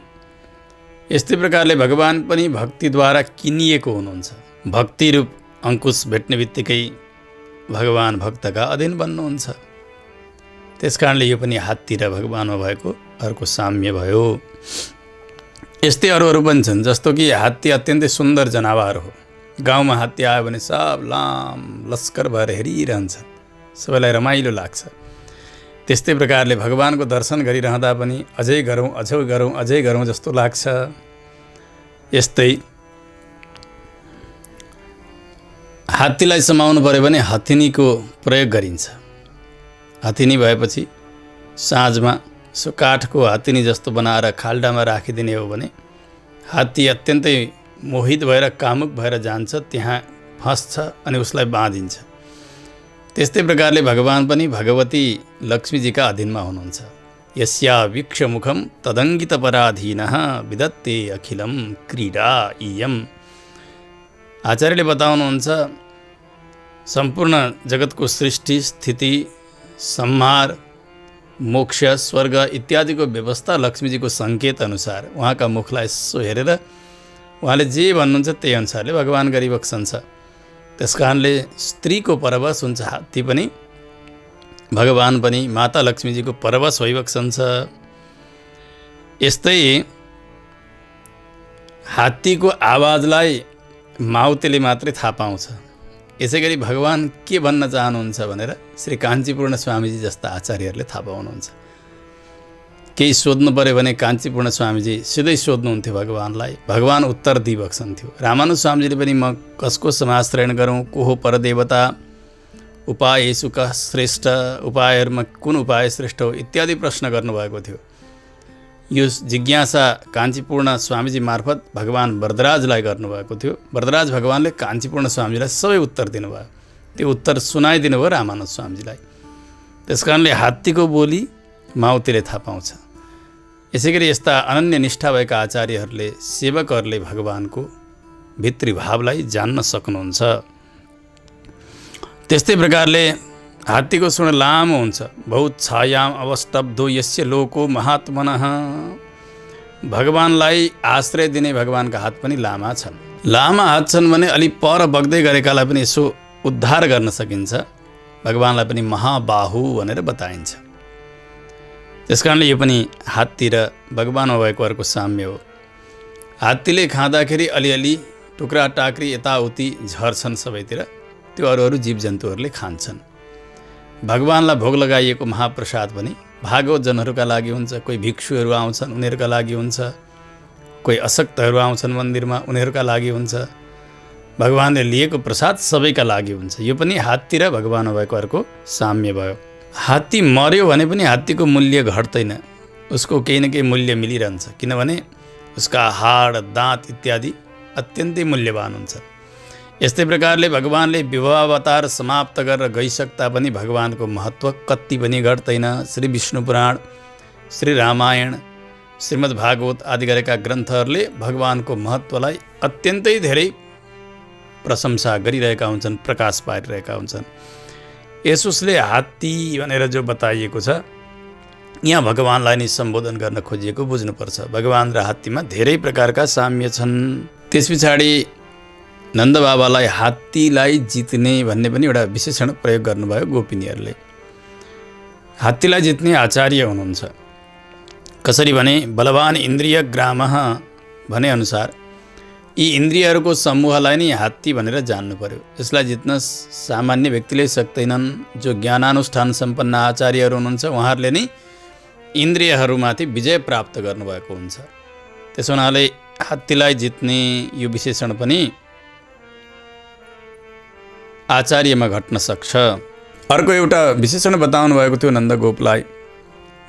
यस्तै प्रकारले भगवान पनि भक्तिद्वारा किनिएको हुनुहुन्छ। भक्ति रूप अङ्कुश भेट्ने बित्तिकै भगवान भक्तका अधीन बन्नुहुन्छ। त्यसकारणले यो पनि हात्ती र भगवानमा भएको अर्को साम्य भयो। यस्तै अरू पनि छन्, जस्तो कि हात्ती अत्यन्तै सुन्दर जनावर हो। गाउँमा हात्ती आयो भने सब लाम लस्कर भएर हेरिरहन्छ, सबैलाई रमाइलो लाग्छ। त्यस्तै प्रकारले भगवानको दर्शन गरिरहँदा पनि अझै गरौँ जस्तो लाग्छ। यस्तै हात्तीलाई समाउनु पर्यो भने हथिनीको प्रयोग गरिन्छ। हथिनी भएपछि साँझमा सो काठको हथिनी जस्तो बनाएर खाल्डामा राखिदिने हो भने हात्ती अत्यन्तै मोहित भएर कामुक भएर जान्छ, त्यहाँ फस्छ अनि उसलाई बाँधिन्छ। त्यस्तै प्रकारले भगवान पनि भगवती लक्ष्मीजीका अधीनमा हुनुहुन्छ। यस्या वीक्षमुखम तदङ्गित पराधीनः विदत्ते अखिलम क्रीडा इयम। आचार्यले बताउनुहुन्छ सम्पूर्ण जगतको सृष्टि, स्थिति, संहार, मोक्ष, स्वर्ग इत्यादिको व्यवस्था लक्ष्मीजीको सङ्केत अनुसार उहाँका मुखलाई यसो हेरेर उहाँले जे भन्नुहुन्छ त्यही अनुसारले भगवान गरिबक्सन्छ। त्यसकारणले स्त्रीको परवश हुन्छ हात्ती पनि, भगवान पनि माता लक्ष्मीजीको परवश भइबक्सन्छ। यस्तै हात्तीको आवाजलाई माउतेले मात्रै थाहा पाउँछ। यसै गरी भगवान के भन्न चाहनुहुन्छ भनेर श्री काञ्चीपूर्ण स्वामीजी जस्ता आचार्यहरूले थाहा पाउनुहुन्छ। केही सोध्नु पर्यो भने काञ्चीपूर्ण स्वामीजी सिधै सोध्नुहुन्थ्यो भगवानलाई, भगवान उत्तर दिइबक्सन्थ्यो। रामानुज स्वामीजीले पनि म कसको समाश्रयण गरौँ, को हो परदेवता, उपायेषु कः श्रेष्ठ, उपायहरूमा कुन उपाय श्रेष्ठ हो इत्यादि प्रश्न गर्नुभएको थियो। यो जिज्ञासा काञ्चीपूर्ण स्वामीजी मार्फत भगवान वरदराजलाई गर्नुभएको थियो। वरदराज भगवानले काञ्चीपूर्ण स्वामीजीलाई सबै उत्तर दिनुभयो। त्यो उत्तर सुनाइदिनु भयो रामानुज स्वामीजीलाई। त्यसकारणले हात्तीको बोली माउतीले थाहा पाउँछ। यसै गरी यस्ता अनन्य निष्ठा भएका आचार्यहरूले, सेवकहरूले भगवानको भित्री भावलाई जान्न सक्नुहुन्छ। त्यस्तै प्रकारले हात्तीको सुण लामो हुन्छ। बहुत छायाम अवस्तब्धो यस्य लोको महात्मनः। भगवानलाई आश्रय दिने भगवानका हात पनि लामा छन्। लामा हात छन् भने अलि पर बग्दै गरेकालाई पनि यसो उद्धार गर्न सकिन्छ। भगवानलाई पनि महाबाहु भनेर बताइन्छ। त्यसकारणले यो पनि हात्ती र भगवानमा भएको अर्को साम्य हो। हात्तीले खाँदाखेरि अलिअलि टुक्रा टाक्री यताउति झर्छन् सबैतिर, त्यो अरू जीवजन्तुहरूले खान्छन्। भगवानलाई भोग लगाइएको महाप्रसाद पनि भागवतजनहरूका लागि हुन्छ। कोही भिक्षुहरू आउँछन् उनीहरूका लागि हुन्छ, कोही अशक्तहरू आउँछन् मन्दिरमा उनीहरूका लागि हुन्छ। भगवानले लिएको प्रसाद सबैका लागि हुन्छ। यो पनि हात्ती र भगवानमा भएको अर्को साम्य भयो। हात्ती मर्यो भने पनि हात्तीको मूल्य घट्दैन, उसको केही न केही मूल्य मिलिरहन्छ, किनभने उसका हाड, दाँत इत्यादि अत्यन्तै मूल्यवान हुन्छ। यस्तै प्रकारले भगवानले विवाहावतार समाप्त गरेर गइसक्दा पनि भगवानको महत्त्व कति पनि घट्दैन। श्री विष्णु पुराण, श्री रामायण, श्रीमद् भागवत आदि गरेका ग्रन्थहरूले भगवानको महत्त्वलाई अत्यन्तै धेरै प्रशंसा गरिरहेका हुन्छन्, प्रकाश पारिरहेका हुन्छन्। यसुसले हात्ती भनेर जो बताइएको छ यहाँ भगवान्लाई नै सम्बोधन गर्न खोजिएको बुझ्नुपर्छ। भगवान् र हात्तीमा धेरै प्रकारका साम्य छन्। त्यस पछाडि नन्द बाबालाई हात्तीलाई जित्ने भन्ने पनि एउटा विशेषण प्रयोग गर्नुभयो गोपिनीहरूले। हात्तीलाई जित्ने आचार्य हुनुहुन्छ। कसरी भने बलवान इन्द्रिय ग्रामः भने अनुसार यी इन्द्रियहरूको समूहलाई नै हात्ती भनेर जान्नु पर्यो। यसलाई जित्न सामान्य व्यक्तिले सक्दैनन्। जो ज्ञानानुष्ठान सम्पन्न आचार्यहरू हुनुहुन्छ उहाँहरूले नै इन्द्रियहरूमाथि विजय प्राप्त गर्नुभएको हुन्छ। त्यसो हुनाले हात्तीलाई जित्ने यो विशेषण पनि आचार्यमा घट्न सक्छ। अर्को एउटा विशेषण बताउनु भएको थियो नन्दगोपलाई,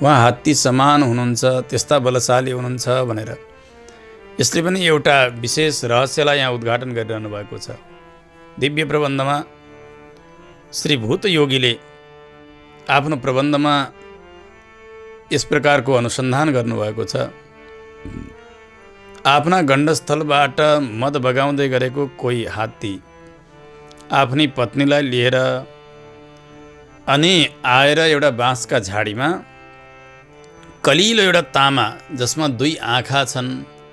उहाँ हात्ती समान हुनुहुन्छ, त्यस्ता बलशाली हुनुहुन्छ भनेर। यसले पनि एउटा विशेष रहस्यलाई यहाँ उद्घाटन गरिरहनु भएको छ। दिव्य प्रबन्धमा श्री भूत योगीले आफ्नो प्रबन्धमा यस प्रकारको अनुसन्धान गर्नुभएको छ। आफ्ना गण्डस्थलबाट मद बगाउँदै गरेको कोही हात्ती आफ्नी पत्नीलाई लिएर अनि आएर एउटा बाँसका झाडीमा कलिलो एउटा तामा जसमा 2 आँखा छन्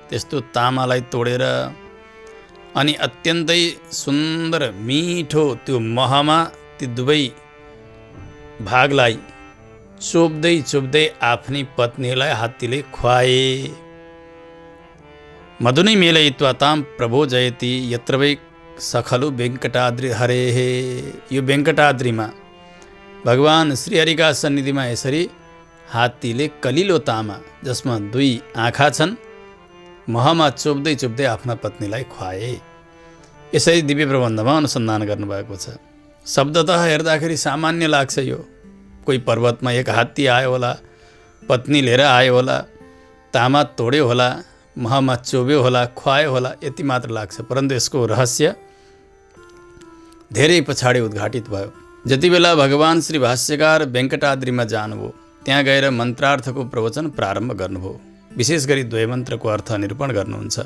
त्यस्तो तामालाई तोडेर अनि अत्यन्तै सुन्दर मिठो त्यो महमा ती 2 भागलाई चोप्दै चोप्दै आफ्नी पत्नीलाई हात्तीले खुवाए। मधुनै मेलयित्वा ताम प्रभो जयति यत्र वै सखलु वेङ्कटाद्रि हरेः। यो वेङ्कटाद्रिमा भगवान् श्रीहरिका सन्निधिमा यसरी हात्तीले कलिलो तामा जसमा 2 आँखा छन् महमा चोप्दै चोप्दै आफ्ना पत्नीलाई खुवाए। यसरी दिव्य प्रबन्धमा अनुसन्धान गर्नुभएको छ। शब्दतः हेर्दाखेरि सामान्य लाग्छ। यो कोही पर्वतमा एक हात्ती आयो होला, पत्नी लिएर आयो होला, तामा तोड्यो होला, महमा चोब्यो होला, खुवायो होला, यति मात्र लाग्छ। परन्तु यसको रहस्य धेरै पछाडि उद्घाटित भयो। जति बेला भगवान् श्री भाष्यकार वेङ्कटाद्रिमा जानुभयो त्यहाँ गएर मन्त्रार्थको प्रवचन प्रारम्भ गर्नुभयो। विशेष गरी 2 मन्त्रको अर्थ निरूपण गर्नुहुन्छ।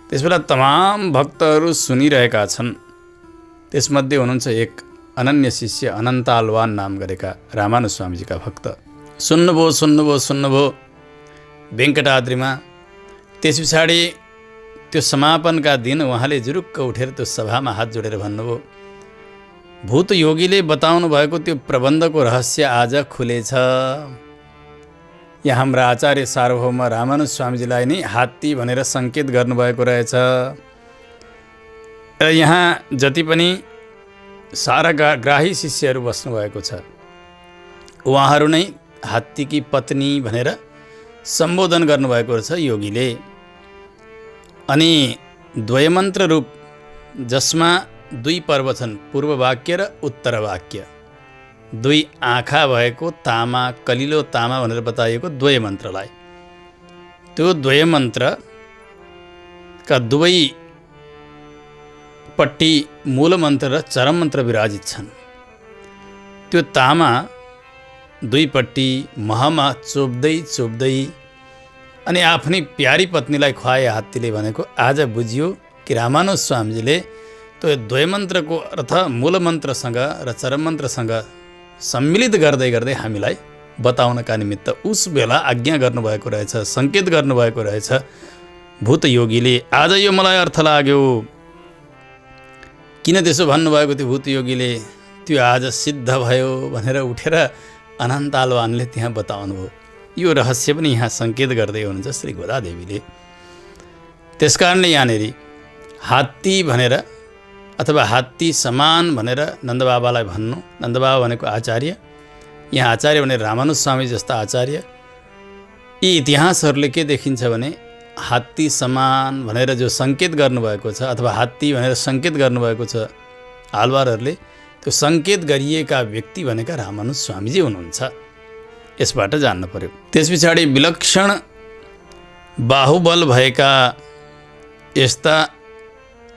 त्यसबेला तमाम भक्तहरू सुनिरहेका छन्। त्यसमध्ये हुनुहुन्छ एक अनन्य शिष्य अनन्तालवान नाम गरेका रामानुज स्वामीजीका भक्त। सुन्नुभयो वेङ्कटाद्रिमा। त्यस पछाडि त्यो समापनका दिन उहाँले जुरुक्क उठेर त्यो सभामा हात जोडेर भन्नुभयो, भूत योगीले बताउनु भएको त्यो प्रबन्धको रहस्य आज खुलेछ। यहाँ हाम्रा आचार्य सार्वभौम रामानुज स्वामीजीलाई नै हात्ती भनेर सङ्केत गर्नुभएको रहेछ। र यहाँ जति पनि सारा ग्राही शिष्यहरू बस्नुभएको छ उहाँहरू नै हात्तीकी पत्नी भनेर सम्बोधन गर्नुभएको रहेछ योगीले। अनि द्वयमन्त्र रूप जसमा 2 पर्व छन्, पूर्व वाक्य र उत्तर वाक्य, 2 आँखा भएको तामा, कलिलो तामा भनेर बताइएको द्वयमन्त्रलाई, त्यो द्वयमन्त्रका 2 पट्टि मूलमन्त्र र चरम मन्त्र विराजित छन्। त्यो तामा 2 पट्टि महमा चोप्दै चोप्दै अनि आफ्नै प्यारी पत्नीलाई खुवाए हात्तीले भनेको आज बुझियो कि रामानुज स्वामीजीले त्यो द्वयमन्त्रको अर्थ मूलमन्त्रसँग र चरम मन्त्रसँग सम्मिलित गर्दै गर्दै हामीलाई बताउनका निमित्त उस बेला आज्ञा गर्नुभएको रहेछ, सङ्केत गर्नुभएको रहेछ भूत योगीले। आज यो मलाई अर्थ लाग्यो। किन त्यसो भन्नुभएको थियो भूत योगीले? त्यो आज सिद्ध भयो भनेर उठेर अनन्तालवानले त्यहाँ बताउनुभयो। यो रहस्य पनि यहाँ सङ्केत गर्दै हुनुहुन्छ श्री गोदादेवीले। त्यसकारणले यहाँनिर हात्ती भनेर अथवा हात्ती समान भनेर नन्दबाबालाई भन्नु, नन्दबाबा भनेको आचार्य, यहाँ आचार्य भनेर रामानुज स्वामी जस्ता आचार्य। यी इतिहासहरूले के देखिन्छ भने हात्ती समान भनेर जो सङ्केत गर्नुभएको छ अथवा हात्ती भनेर सङ्केत गर्नुभएको छ आलवारहरूले, त्यो सङ्केत गरिएका व्यक्ति भनेका रामानुज स्वामीजी हुनुहुन्छ। यसबाट जान्न पर्यो। त्यस पछाडि विलक्षण बाहुबल भएका यस्ता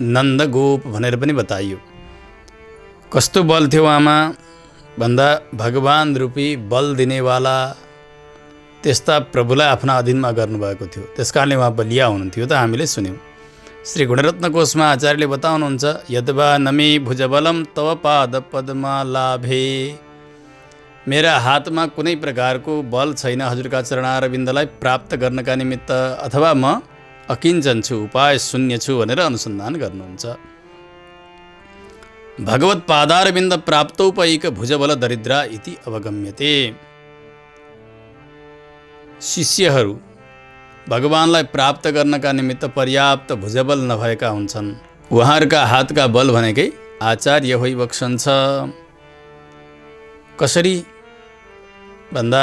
नन्दगोप भनेर पनि बताइयो। कस्तो बल थियो उहाँमा भन्दा भगवान रूपी बल दिनेवाला त्यस्ता प्रभुलाई आफ्ना अधीनमा गर्नुभएको थियो। त्यसकारणले उहाँ बलिया हुनुहुन्थ्यो त हामीले सुन्यौँ। श्री गुणरत्न कोशमा आचार्यले बताउनुहुन्छ, यद्वा नमे भुजबलम तव पाद पद्मा लाभे। मेरा हातमा कुनै प्रकारको बल छैन हजुरका चरणारविन्दलाई प्राप्त गर्नका निमित्त, अथवा म अकिञ्चन छु, उपाय शून्य छु भनेर अनुसन्धान गर्नुहुन्छ। भगवत पादारविन्द प्राप्तोपैक भुजबल दरिद्रा इति अवगम्यते। शिष्यहरू भगवानलाई प्राप्त गर्नका निमित्त पर्याप्त भुजबल नभएका हुन्छन्। उहाँहरूका हातका बल भनेकै आचार्य होइबक्सन्छ। कसरी भन्दा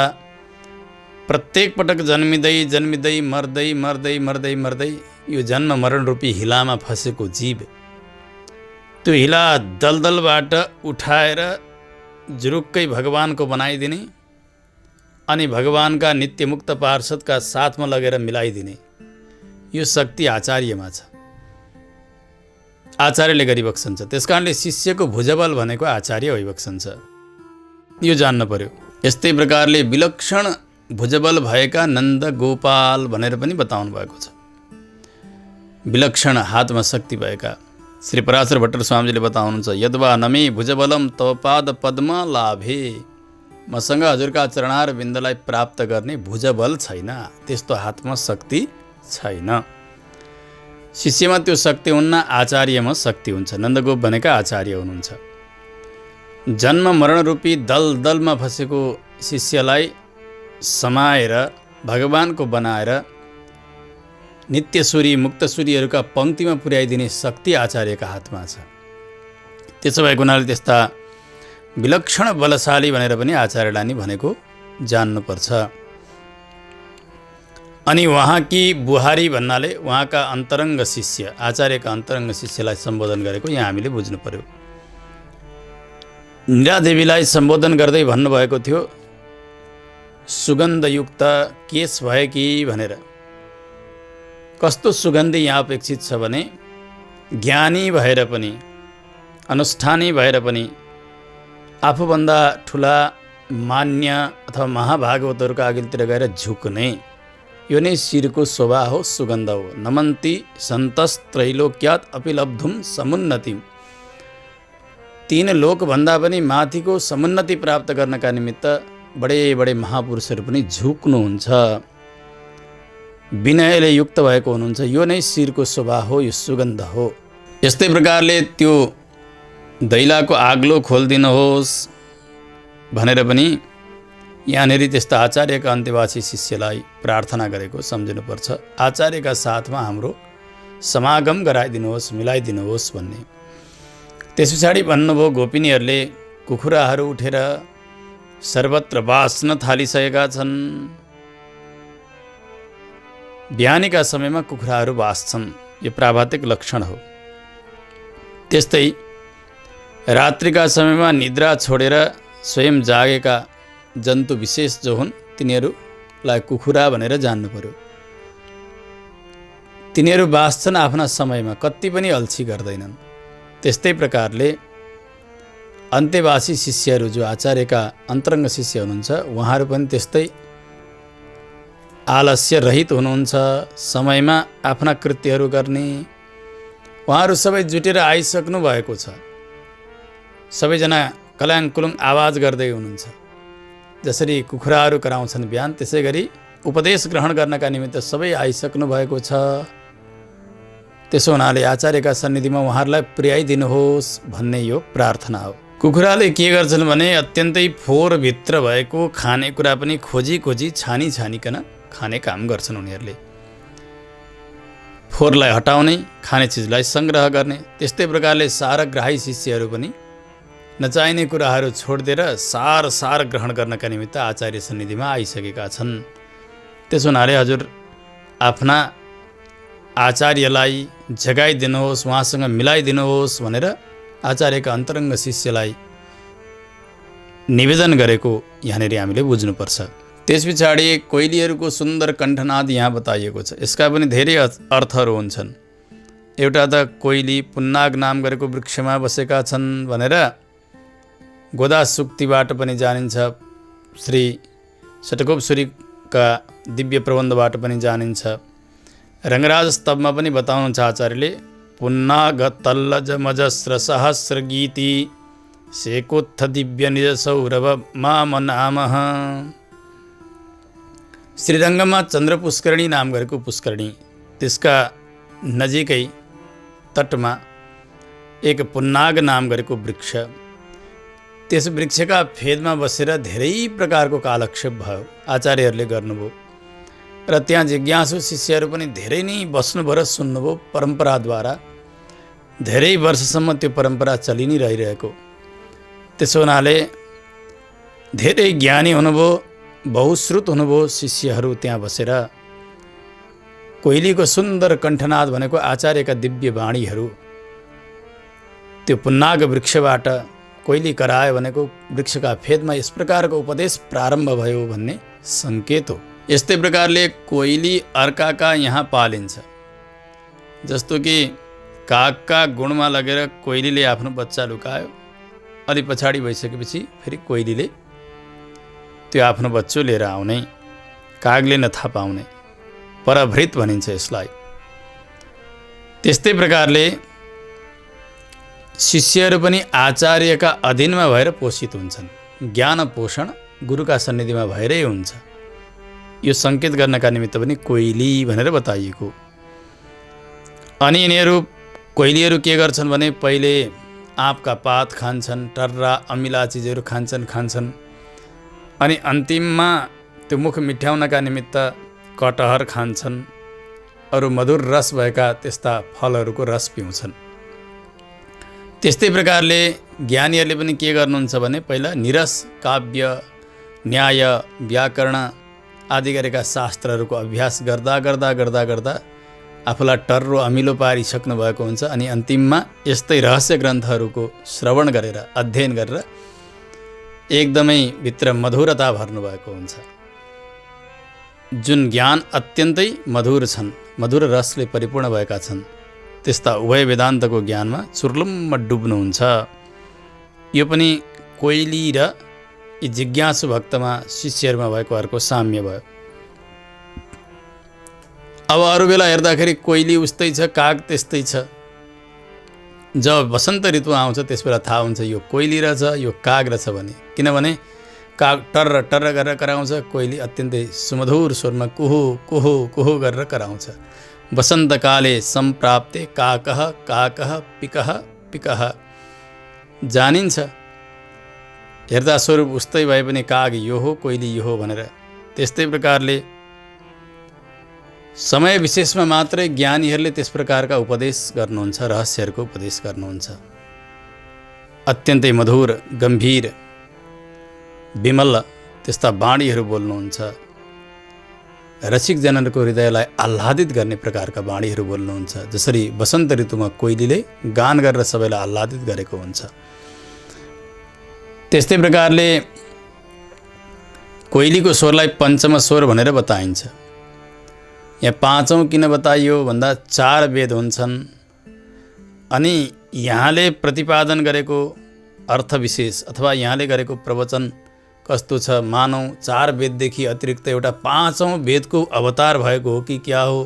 प्रत्येक पटक जन्मिँदै मर्दै यो जन्म मरण रूपी हिलामा फसेको जीव त्यो हिला दलदलबाट उठाएर जुरुक्कै भगवानको बनाइदिने अनि भगवानका नित्यमुक्त पार्षदका साथमा लगेर मिलाइदिने यो शक्ति आचार्यमा छ। आचार्यले गरिबक्सन्छ। त्यसकारणले शिष्यको भुजबल भनेको आचार्य होइबक्सन्छ। यो जान्न पर्यो। यस्तै प्रकारले विलक्षण भुजबल भएका नन्द गोपाल भनेर पनि बताउनु भएको छ। विलक्षण हातमा शक्ति भएका श्री पराशर भट्टर स्वामीजीले बताउनुहुन्छ, यद्वा नमे भुजबलम तव पाद पद्म लाभे। मसँग हजुरका चरणार बिन्दलाई प्राप्त गर्ने भुजबल छैन, त्यस्तो हातमा शक्ति छैन। शिष्यमा त्यो शक्ति हुन्न, आचार्यमा शक्ति हुन्छ। नन्दगोप भनेका आचार्य हुनुहुन्छ। जन्म मरण रूपी दलदलमा फसेको शिष्यलाई समाएर भगवानको बनाएर नित्यसूरी मुक्तसूरीहरूका पङ्क्तिमा पुर्याइदिने शक्ति आचार्यका हातमा छ। त्यसो भएको हुनाले त्यस्ता विलक्षण बलशाली भनेर पनि आचार्यलाई नि भनेको जान्नुपर्छ। अनि उहाँकी बुहारी भन्नाले उहाँका अन्तरङ्ग शिष्य, आचार्यका अन्तरङ्ग शिष्यलाई सम्बोधन गरेको यहाँ हामीले बुझ्नु पर्यो। नीरादेवीलाई सम्बोधन गर्दै भन्नुभएको थियो, सुगन्धयुक्त केश भए कि भनेर। कस्तो सुगन्धी यहाँ अपेक्षित छ भने ज्ञानी भएर पनि अनुष्ठानी भएर पनि आफूभन्दा ठुला मान्य अथवा महाभागवतहरूका अघिल्तिर गएर झुक्ने, यो नै शिरको शोभा हो, सुगन्ध हो। नमन्ति सन्तस्त्रैलोक्यात् अपि लब्धुम समुन्नतिम। तीन लोकभन्दा पनि माथिको समुन्नति प्राप्त गर्नका निमित्त बडे बडे महापुरुषहरू पनि झुक्नुहुन्छ, विनयले युक्त भएको हुनुहुन्छ। यो नै शिरको शोभा हो, यो सुगन्ध हो। यस्तै प्रकारले त्यो दैलाको आग्लो खोलिदिनुहोस् भनेर पनि यहाँनिर त्यस्ता आचार्यका अन्त्यवासी शिष्यलाई प्रार्थना गरेको सम्झिनुपर्छ। आचार्यका साथमा हाम्रो समागम गराइदिनुहोस्, मिलाइदिनुहोस् भन्ने। त्यस पछाडि भन्नुभयो, गोपिनीहरूले कुखुराहरू उठेर सर्वत्र बाँच्न थालिसकेका छन्। बिहानीका समयमा कुखुराहरू बाँच्छन्, यो प्राभातिक लक्षण हो। त्यस्तै रात्रिका समयमा निद्रा छोडेर स्वयं जागेका जन्तु विशेष जो हुन् तिनीहरूलाई कुखुरा भनेर जान्नु पर्यो। तिनीहरू बाँच्छन् आफ्ना समयमा, कति पनि अल्छी गर्दैनन्। त्यस्तै प्रकारले अन्त्यवासी शिष्यहरू जो आचार्यका अन्तरङ्ग शिष्य हुनुहुन्छ उहाँहरू पनि त्यस्तै आलस्य रहित हुनुहुन्छ, समयमा आफ्ना कृत्यहरू गर्ने। उहाँहरू सबै जुटेर आइसक्नु भएको छ। सबैजना कल्याङकुलुङ आवाज गर्दै हुनुहुन्छ। जसरी कुखुराहरू कराउँछन् बिहान, त्यसै गरी उपदेश ग्रहण गर्नका निमित्त सबै आइसक्नु भएको छ। त्यसो हुनाले आचार्यका सन्निधिमा उहाँहरूलाई पुर्याइदिनुहोस् भन्ने यो प्रार्थना हो। कुखुराले के गर्छन् भने अत्यन्तै फोहोरभित्र भएको खानेकुरा पनि खोजी खोजी छानी छानिकन खाने काम गर्छन्। उनीहरूले फोहोरलाई हटाउने, खाने चिजलाई सङ्ग्रह गर्ने। त्यस्तै प्रकारले सारग्राही शिष्यहरू पनि नचाहिने कुराहरू छोडिदिएर सार ग्रहण गर्नका निमित्त आचार्य सन्निधिमा आइसकेका छन्। त्यसो हुनाले हजुर आफ्ना आचार्यलाई जगाइदिनुहोस्, उहाँसँग मिलाइदिनुहोस् भनेर आचार्यका अन्तरङ्ग शिष्यलाई निवेदन गरेको यहाँनिर हामीले बुझ्नुपर्छ। त्यस पछाडि कोइलीहरूको सुन्दर कण्ठनाद यहाँ बताइएको छ। यसका पनि धेरै अर्थहरू हुन्छन्। एउटा त कोइली पुन्नाग नाम गरेको वृक्षमा बसेका छन् भनेर गोदा सुक्तिबाट पनि जानिन्छ। श्री षट्कोपसुरीका दिव्य प्रबन्धबाट पनि जानिन्छ। रङ्गराज स्तवमा पनि बताउनुहुन्छ आचार्यले, पुन्नाग तल्लज मजस्र सहस्र गीति सेकोत्थ दिव्य निज सौरभ मामनामः। श्रीरङ्गमा चन्द्र पुष्करणी नाम गरेको पुष्करणी, त्यसका नजिकै तटमा एक पुन्नाग नाम गरेको वृक्ष, त्यस वृक्षका फेदमा बसेर धेरै प्रकारको कालक्षेप भयो, आचार्यहरूले गर्नुभयो। र त्यहाँ जिज्ञासु शिष्यहरू पनि धेरै नै बस्नुभयो र सुन्नुभयो। परम्पराद्वारा धेरै वर्षसम्म त्यो परम्परा चलि नै रहिरहेको। त्यसो हुनाले धेरै ज्ञानी हुनुभयो, बहुश्रुत हुनुभयो शिष्यहरू त्यहाँ बसेर। कोइलीको सुन्दर कण्ठनाद भनेको आचार्यका दिव्य वाणीहरू त्यो पुन्नाग वृक्षबाट कोइली करायो भनेको वृक्षका फेदमा यस प्रकारको उपदेश प्रारम्भ भयो भन्ने सङ्केत हो। यस्तै प्रकारले कोइली अर्काका यहाँ पालिन्छ। जस्तो कि कागका गुणमा लगेर कोइलीले आफ्नो बच्चा लुकायो, अलि पछाडि भइसकेपछि फेरि कोइलीले त्यो आफ्नो बच्चो लिएर आउने, कागले नथाहा पाउने, परभृत भनिन्छ यसलाई। त्यस्तै प्रकारले शिष्यहरू पनि आचार्यका अधीनमा भएर पोषित हुन्छन्। ज्ञान पोषण गुरुका सन्निधिमा भएरै हुन्छ। यो सङ्केत गर्नका निमित्त पनि कोइली भनेर बताइएको। अनि यिनीहरू कोइलीहरू के गर्छन् भने पहिले आँपका पात खान्छन्, टर्रा अमिला चिजहरू खान्छन्। अनि अन्तिममा त्यो मुख मिठ्याउनका निमित्त कटहर खान्छन्, अरू मधुर रस भएका त्यस्ता फलहरूको रस पिउँछन्। त्यस्तै प्रकारले ज्ञानीहरूले पनि के गर्नुहुन्छ भने पहिला निरस, काव्य, न्याय, व्याकरण आदि गरेका शास्त्रहरूको अभ्यास गर्दा गर्दा गर्दा गर्दा आफूलाई टर्रो अमिलो पारिसक्नु भएको हुन्छ। अनि अन्तिममा यस्तै रहस्य ग्रन्थहरूको श्रवण गरेर, अध्ययन गरेर एकदमै भित्र मधुरता भर्नुभएको हुन्छ। जुन ज्ञान अत्यन्तै मधुर छन्, मधुर रसले परिपूर्ण भएका छन्, त्यस्ता उभय वेदान्तको ज्ञानमा चुर्लुम्म डुब्नुहुन्छ। यो पनि कोइली र यी जिज्ञासु भक्तमा, शिष्यहरूमा भएको अर्को साम्य भयो। अब अरू बेला हेर्दाखेरि कोइली उस्तै छ, काग त्यस्तै छ। जब वसन्त ऋतु आउँछ त्यस बेला थाहा हुन्छ यो कोइली रहेछ, यो काग रहेछ भने। किनभने काग टर्र टर्र गरेर कराउँछ, कोइली अत्यन्तै सुमधुर स्वरमा कुहु कुहु कुहु गरेर कराउँछ। वसन्तकाले सम्प्राप्ते काकः काकः पिकः पिकः जानिन्छ। हेर्दा स्वरूप उस्तै भए पनि काग यो हो, कोइली यो हो भनेर। त्यस्तै प्रकारले समय विशेषमा मात्रै ज्ञानीहरूले त्यस प्रकारका उपदेश गर्नुहुन्छ, रहस्यहरूको उपदेश गर्नुहुन्छ। अत्यन्तै मधुर, गम्भीर, विमल त्यस्ता वाणीहरू बोल्नुहुन्छ। रसिकजनहरूको हृदयलाई आह्लादित गर्ने प्रकारका वाणीहरू बोल्नुहुन्छ। जसरी वसन्त ऋतुमा कोइलीले गान गरेर सबैलाई आह्लादित गरेको हुन्छ। त्यस्तै प्रकारले कोइलीको स्वरलाई पञ्चम स्वर भनेर बताइन्छ। यहाँ पाँचौँ किन बताइयो भन्दा 4 वेद हुन्छन्। अनि यहाँले प्रतिपादन गरेको अर्थ विशेष अथवा यहाँले गरेको प्रवचन कस्तो छ, मानौँ 4 वेददेखि अतिरिक्त एउटा 5औँ वेदको अवतार भएको हो कि क्या हो,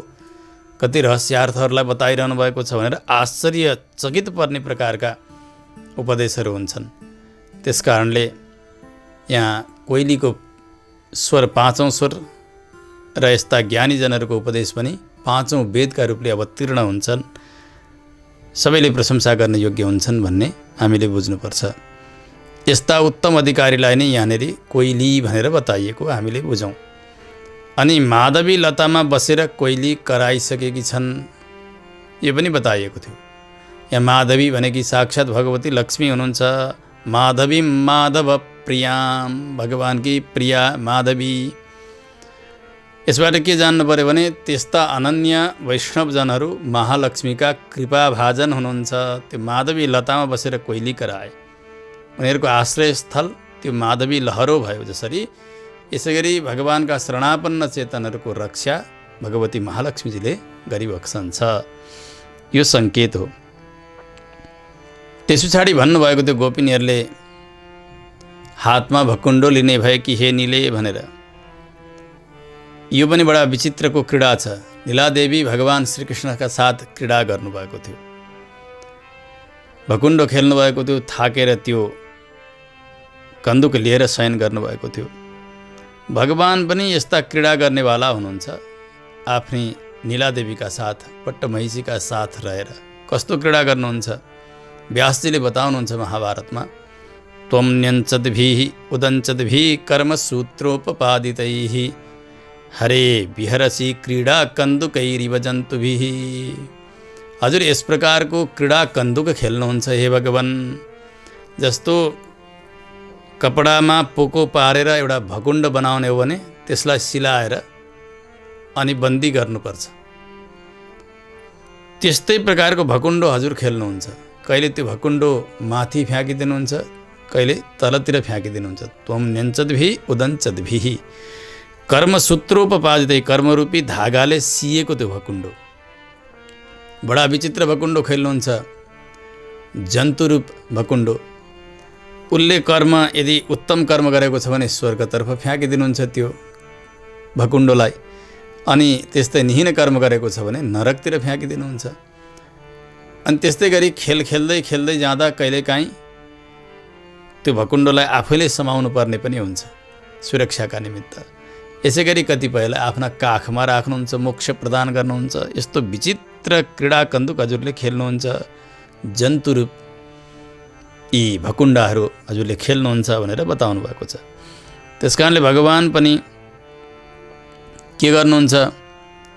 कति रहस्यार्थहरूलाई बताइरहनु भएको छ भनेर आश्चर्यचकित पर्ने प्रकारका उपदेशहरू हुन्छन्। त्यस कारणले यहाँ कोइलीको स्वर 5औँ स्वर र यस्ता ज्ञानीजनहरूको उपदेश पनि 5औँ वेदका रूपले अवतीर्ण हुन्छन्, सबैले प्रशंसा गर्न योग्य हुन्छन् भन्ने हामीले बुझ्नुपर्छ। यस्ता उत्तम अधिकारीलाई नै यहाँनिर कोइली भनेर बताइएको हामीले बुझौँ। अनि माधवी लतामा बसेर कोइली कराइसकेकी छन्, यो पनि बताइएको थियो। यहाँ माधवी भनेकी साक्षात् भगवती लक्ष्मी हुनुहुन्छ। माधवी माधव प्रियाम, भगवानकी प्रिया माधवी। यसबाट के जान्नु पर्यो भने त्यस्ता अनन्य वैष्णवजनहरू महालक्ष्मीका कृपाभाजन हुनुहुन्छ। त्यो माधवी लतामा बसेर कोइली कराए, उनीहरूको आश्रयस्थल त्यो माधवी लहरो भयो। जसरी यसै गरी भगवानका शरणापन्न चेतनहरूको रक्षा भगवती महालक्ष्मीजीले गरिबक्सन्छ, यो सङ्केत हो। त्यस पछाडि भन्नुभएको त्यो गोपिनीहरूले हातमा भकुण्डो लिने भए कि हे नीले भनेर। यो पनि बडा विचित्रको क्रीडा छ। नीलादेवी भगवान श्रीकृष्णका साथ क्रीडा गर्नुभएको थियो, भकुण्डो खेल्नुभएको थियो। थाकेर त्यो कन्दुक लिएर शयन गर्नुभएको थियो। भगवान पनि यस्ता क्रीडा गर्नेवाला हुनुहुन्छ। आफ्नी नीलादेवीका साथ, पट्टमहिषीका साथ रहेर कस्तो क्रीडा गर्नुहुन्छ व्यासजीले बताउनुहुन्छ महाभारतमा। त्वं न्यञ्चद्भिः उदञ्चद्भिः कर्मसूत्रोपपादितैः हरे विहरसि क्रीडा कन्दुकैरिव जन्तुभिः। हजुर यस प्रकारको क्रीडा कन्दुक खेल्नुहुन्छ हे भगवान। जस्तो कपडामा पोको पारेर एउटा भकुण्ड बनाउने हो भने त्यसलाई सिलाएर अनि बन्दी गर्नुपर्छ, त्यस्तै प्रकारको भकुण्डो हजुर खेल्नुहुन्छ। कहिले त्यो भकुण्डो माथि फ्याँकिदिनुहुन्छ, कहिले तलतिर फ्याँकिदिनुहुन्छ। त्वं न्यञ्चद्भिः उदञ्चद्भिः कर्मसूत्रोपपादितै, कर्मरूपी धागाले सिएको त्यो भकुण्डो। बडा विचित्र भकुण्डो खेल्नुहुन्छ, जन्तुरूप भकुण्डो। उसले कर्म यदि उत्तम कर्म गरेको छ भने स्वर्गतर्फ फ्याँकिदिनुहुन्छ त्यो भकुण्डोलाई, अनि त्यस्तै निहीन कर्म गरेको छ भने नरकतिर फ्याँकिदिनुहुन्छ। अनि त्यस्तै गरी खेल खेल्दै खेल्दै जाँदा कहिलेकाहीँ त्यो भकुण्डोलाई आफैले समाउनु पर्ने पनि हुन्छ सुरक्षाका निमित्त। यसै गरी कतिपयलाई आफ्ना काखमा राख्नुहुन्छ, मोक्ष प्रदान गर्नुहुन्छ। यस्तो विचित्र क्रीडा कन्दुक हजुरले खेल्नुहुन्छ, जन्तुरूप यी भकुण्डाहरू हजुरले खेल्नुहुन्छ भनेर बताउनु भएको छ। त्यस कारणले भगवान पनि के गर्नुहुन्छ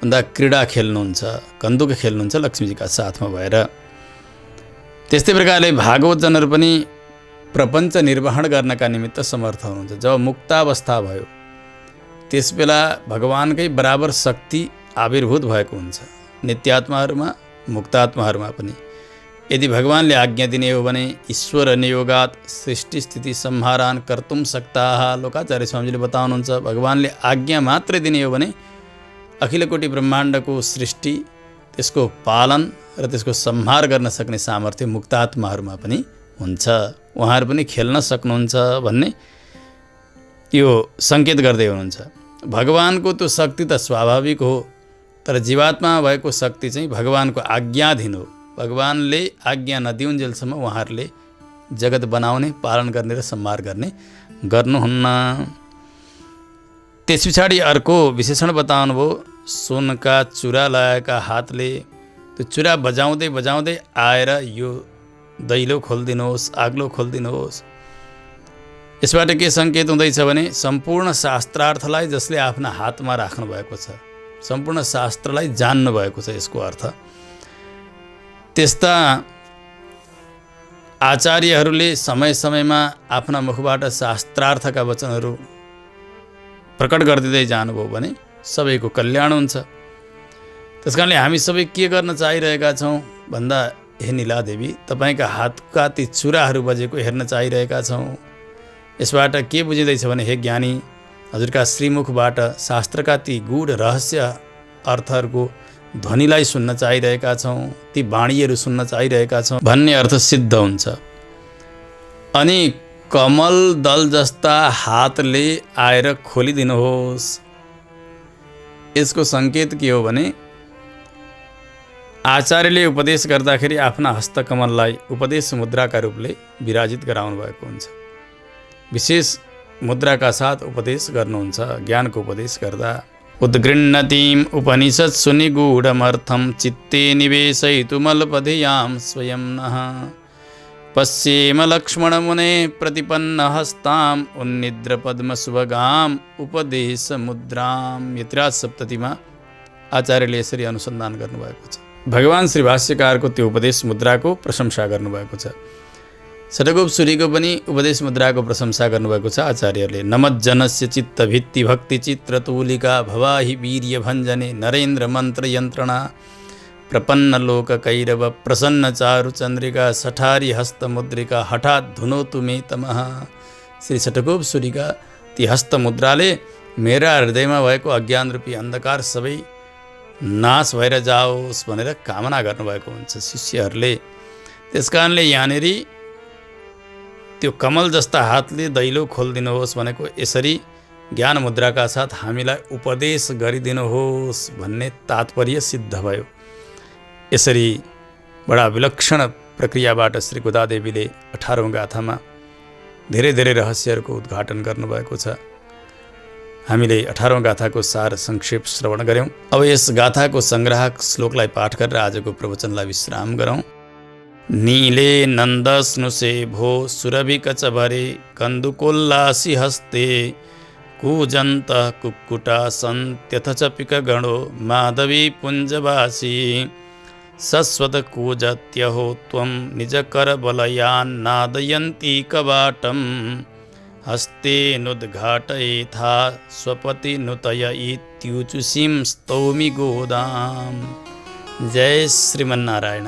भन्दा क्रीडा खेल्नुहुन्छ, कन्दुक खेल्नुहुन्छ लक्ष्मीजीका साथमा भएर। त्यस्तै प्रकारले भागवतजनहरू पनि प्रपञ्च निर्वहन गर्नका निमित्त समर्थ हुनुहुन्छ। जब मुक्तावस्था भयो त्यसबेला भगवानकै बराबर शक्ति आविर्भूत भएको हुन्छ नित्यात्माहरूमा, मुक्तात्माहरूमा पनि। यदि भगवानले आज्ञा दिने हो भने ईश्वर नियोगात सृष्टि स्थिति संहारान कर्तुम सक्ताः, लोकाचार्य स्वामीजीले बताउनुहुन्छ। भगवानले आज्ञा मात्रै दिने हो भने अखिलकोटि ब्रह्माण्डको सृष्टि, त्यसको पालन र त्यसको संहार गर्न सक्ने सामर्थ्य मुक्तात्माहरूमा पनि हुन्छ। उहाँहरू पनि खेल्न सक्नुहुन्छ भन्ने यो सङ्केत गर्दै हुनुहुन्छ। भगवानको त्यो शक्ति त स्वाभाविक हो, तर जीवात्मा भएको शक्ति चाहिँ भगवानको आज्ञाधीन हो। भगवानले आज्ञा नदिउन्जेलसम्म उहाँहरूले जगत बनाउने, पालन गर्ने र संहार गर्ने गर्नुहुन्न। त्यस पछाडि अर्को विशेषण बताउनु भयो, सुनका चुरा लगाएका हातले त्यो चुरा बजाउँदै बजाउँदै आएर यो दैलो खोलिदिनुहोस्, आग्लो खोलिदिनुहोस्। यसबाट के सङ्केत हुँदैछ भने सम्पूर्ण शास्त्रार्थलाई जसले आफ्ना हातमा राख्नु भएको छ, सम्पूर्ण शास्त्रलाई जान्नु भएको छ, यसको अर्थ। त्यस्ता आचार्यहरूले समय समयमा आफ्ना मुखबाट शास्त्रार्थका वचनहरू प्रकट गरिदिँदै जानुभयो भने सबैको कल्याण हुन्छ। त्यस कारणले हामी सबै के गर्न चाहिरहेका छौँ भन्दा हे नीलादेवी, तपाईँका हातका ती चुराहरू बजेको हेर्न चाहिरहेका छौँ। यसबाट के बुझिँदैछ भने हे ज्ञानी, हजुरका श्रीमुखबाट शास्त्रका ती गूढ रहस्य अर्थहरूको ध्वनिलाई सुन्न चाहिरहेका छौँ, ती वाणीहरू सुन्न चाहिरहेका छौँ भन्ने अर्थ सिद्ध हुन्छ। अनि कमल दल जस्ता हातले आएर खोलिदिनुहोस्, यसको सङ्केत के हो भने आचार्यले उपदेश गर्दाखेरि आफ्ना हस्तकमललाई उपदेश मुद्राका रूपले विराजित गराउनु भएको हुन्छ। विशेष मुद्राका साथ उपदेश गर्नुहुन्छ, ज्ञानको उपदेश गर्दा। उद्गृह्णतीम् उपनिषत्सु निगूढमर्थं चित्ते निवेशयितुमल्पधियां स्वयं नः पश्येम लक्ष्मणमुने प्रतिपन्नहस्ताम् उन्निद्रपद्मसुभगाम् उपदेशमुद्राम्। यतिराज सप्ततीमा आचार्यले यसरी अनुसन्धान गर्नुभएको छ। भगवान श्री भाष्यकारको त्यो उपदेश मुद्राको प्रशंसा गर्नुभएको छ। षट्कोप सूरीको पनि उपदेश मुद्राको प्रशंसा गर्नुभएको छ आचार्यहरूले। नमज्जनस्य चित्तभित्ति भक्ति चित्रतूलिका भवाहि वीर्य भञ्जने नरेन्द्र मन्त्र यन्त्रणा प्रपन्न लोक कैरव प्रसन्न चारु चन्द्रिका सठारी हस्तमुद्रिका हठात् धुनोतु मे तमः। श्री षट्कोप सूरीका ती हस्तमुद्राले मेरा हृदयमा भएको अज्ञान रूपी अन्धकार सबै नाश भएर जाओस् भनेर कामना गर्नुभएको हुन्छ शिष्यहरूले। त्यस कारणले यहाँनिर त्यो कमल जस्ता हातले दैलो खोलिदिनुहोस् भनेको यसरी ज्ञान मुद्राका साथ हामीलाई उपदेश गरिदिनुहोस् भन्ने तात्पर्य सिद्ध भयो। यसरी बडा विलक्षण प्रक्रियाबाट श्री गोदादेवीले 18औं गाथामा धेरै धेरै रहस्यहरूको उद्घाटन गर्नुभएको छ। हामीले 18औं गाथाको सार संक्षेप श्रवण गऱ्यौँ। अब यस गाथाको संग्राहक श्लोकलाई पाठ गरेर आजको प्रवचनलाई विश्राम गरौँ। नीले नन्दस्नुषे भो सुरभिकचभरे कन्दुकोल्लासी हस्ते कूजन्तः कुक्कुटासन्त्यथ च पिकगणो माधवी पुञ्जवासी सस्वतकूजत्यहो त्वं निजकरबलयान्नादयन्ती कवाटं हस्ते नुद्घाटयेथा स्वपतिनुतय इत्युचुषीं स्तौमि गोदाम्। जय श्रीमन्नारायण।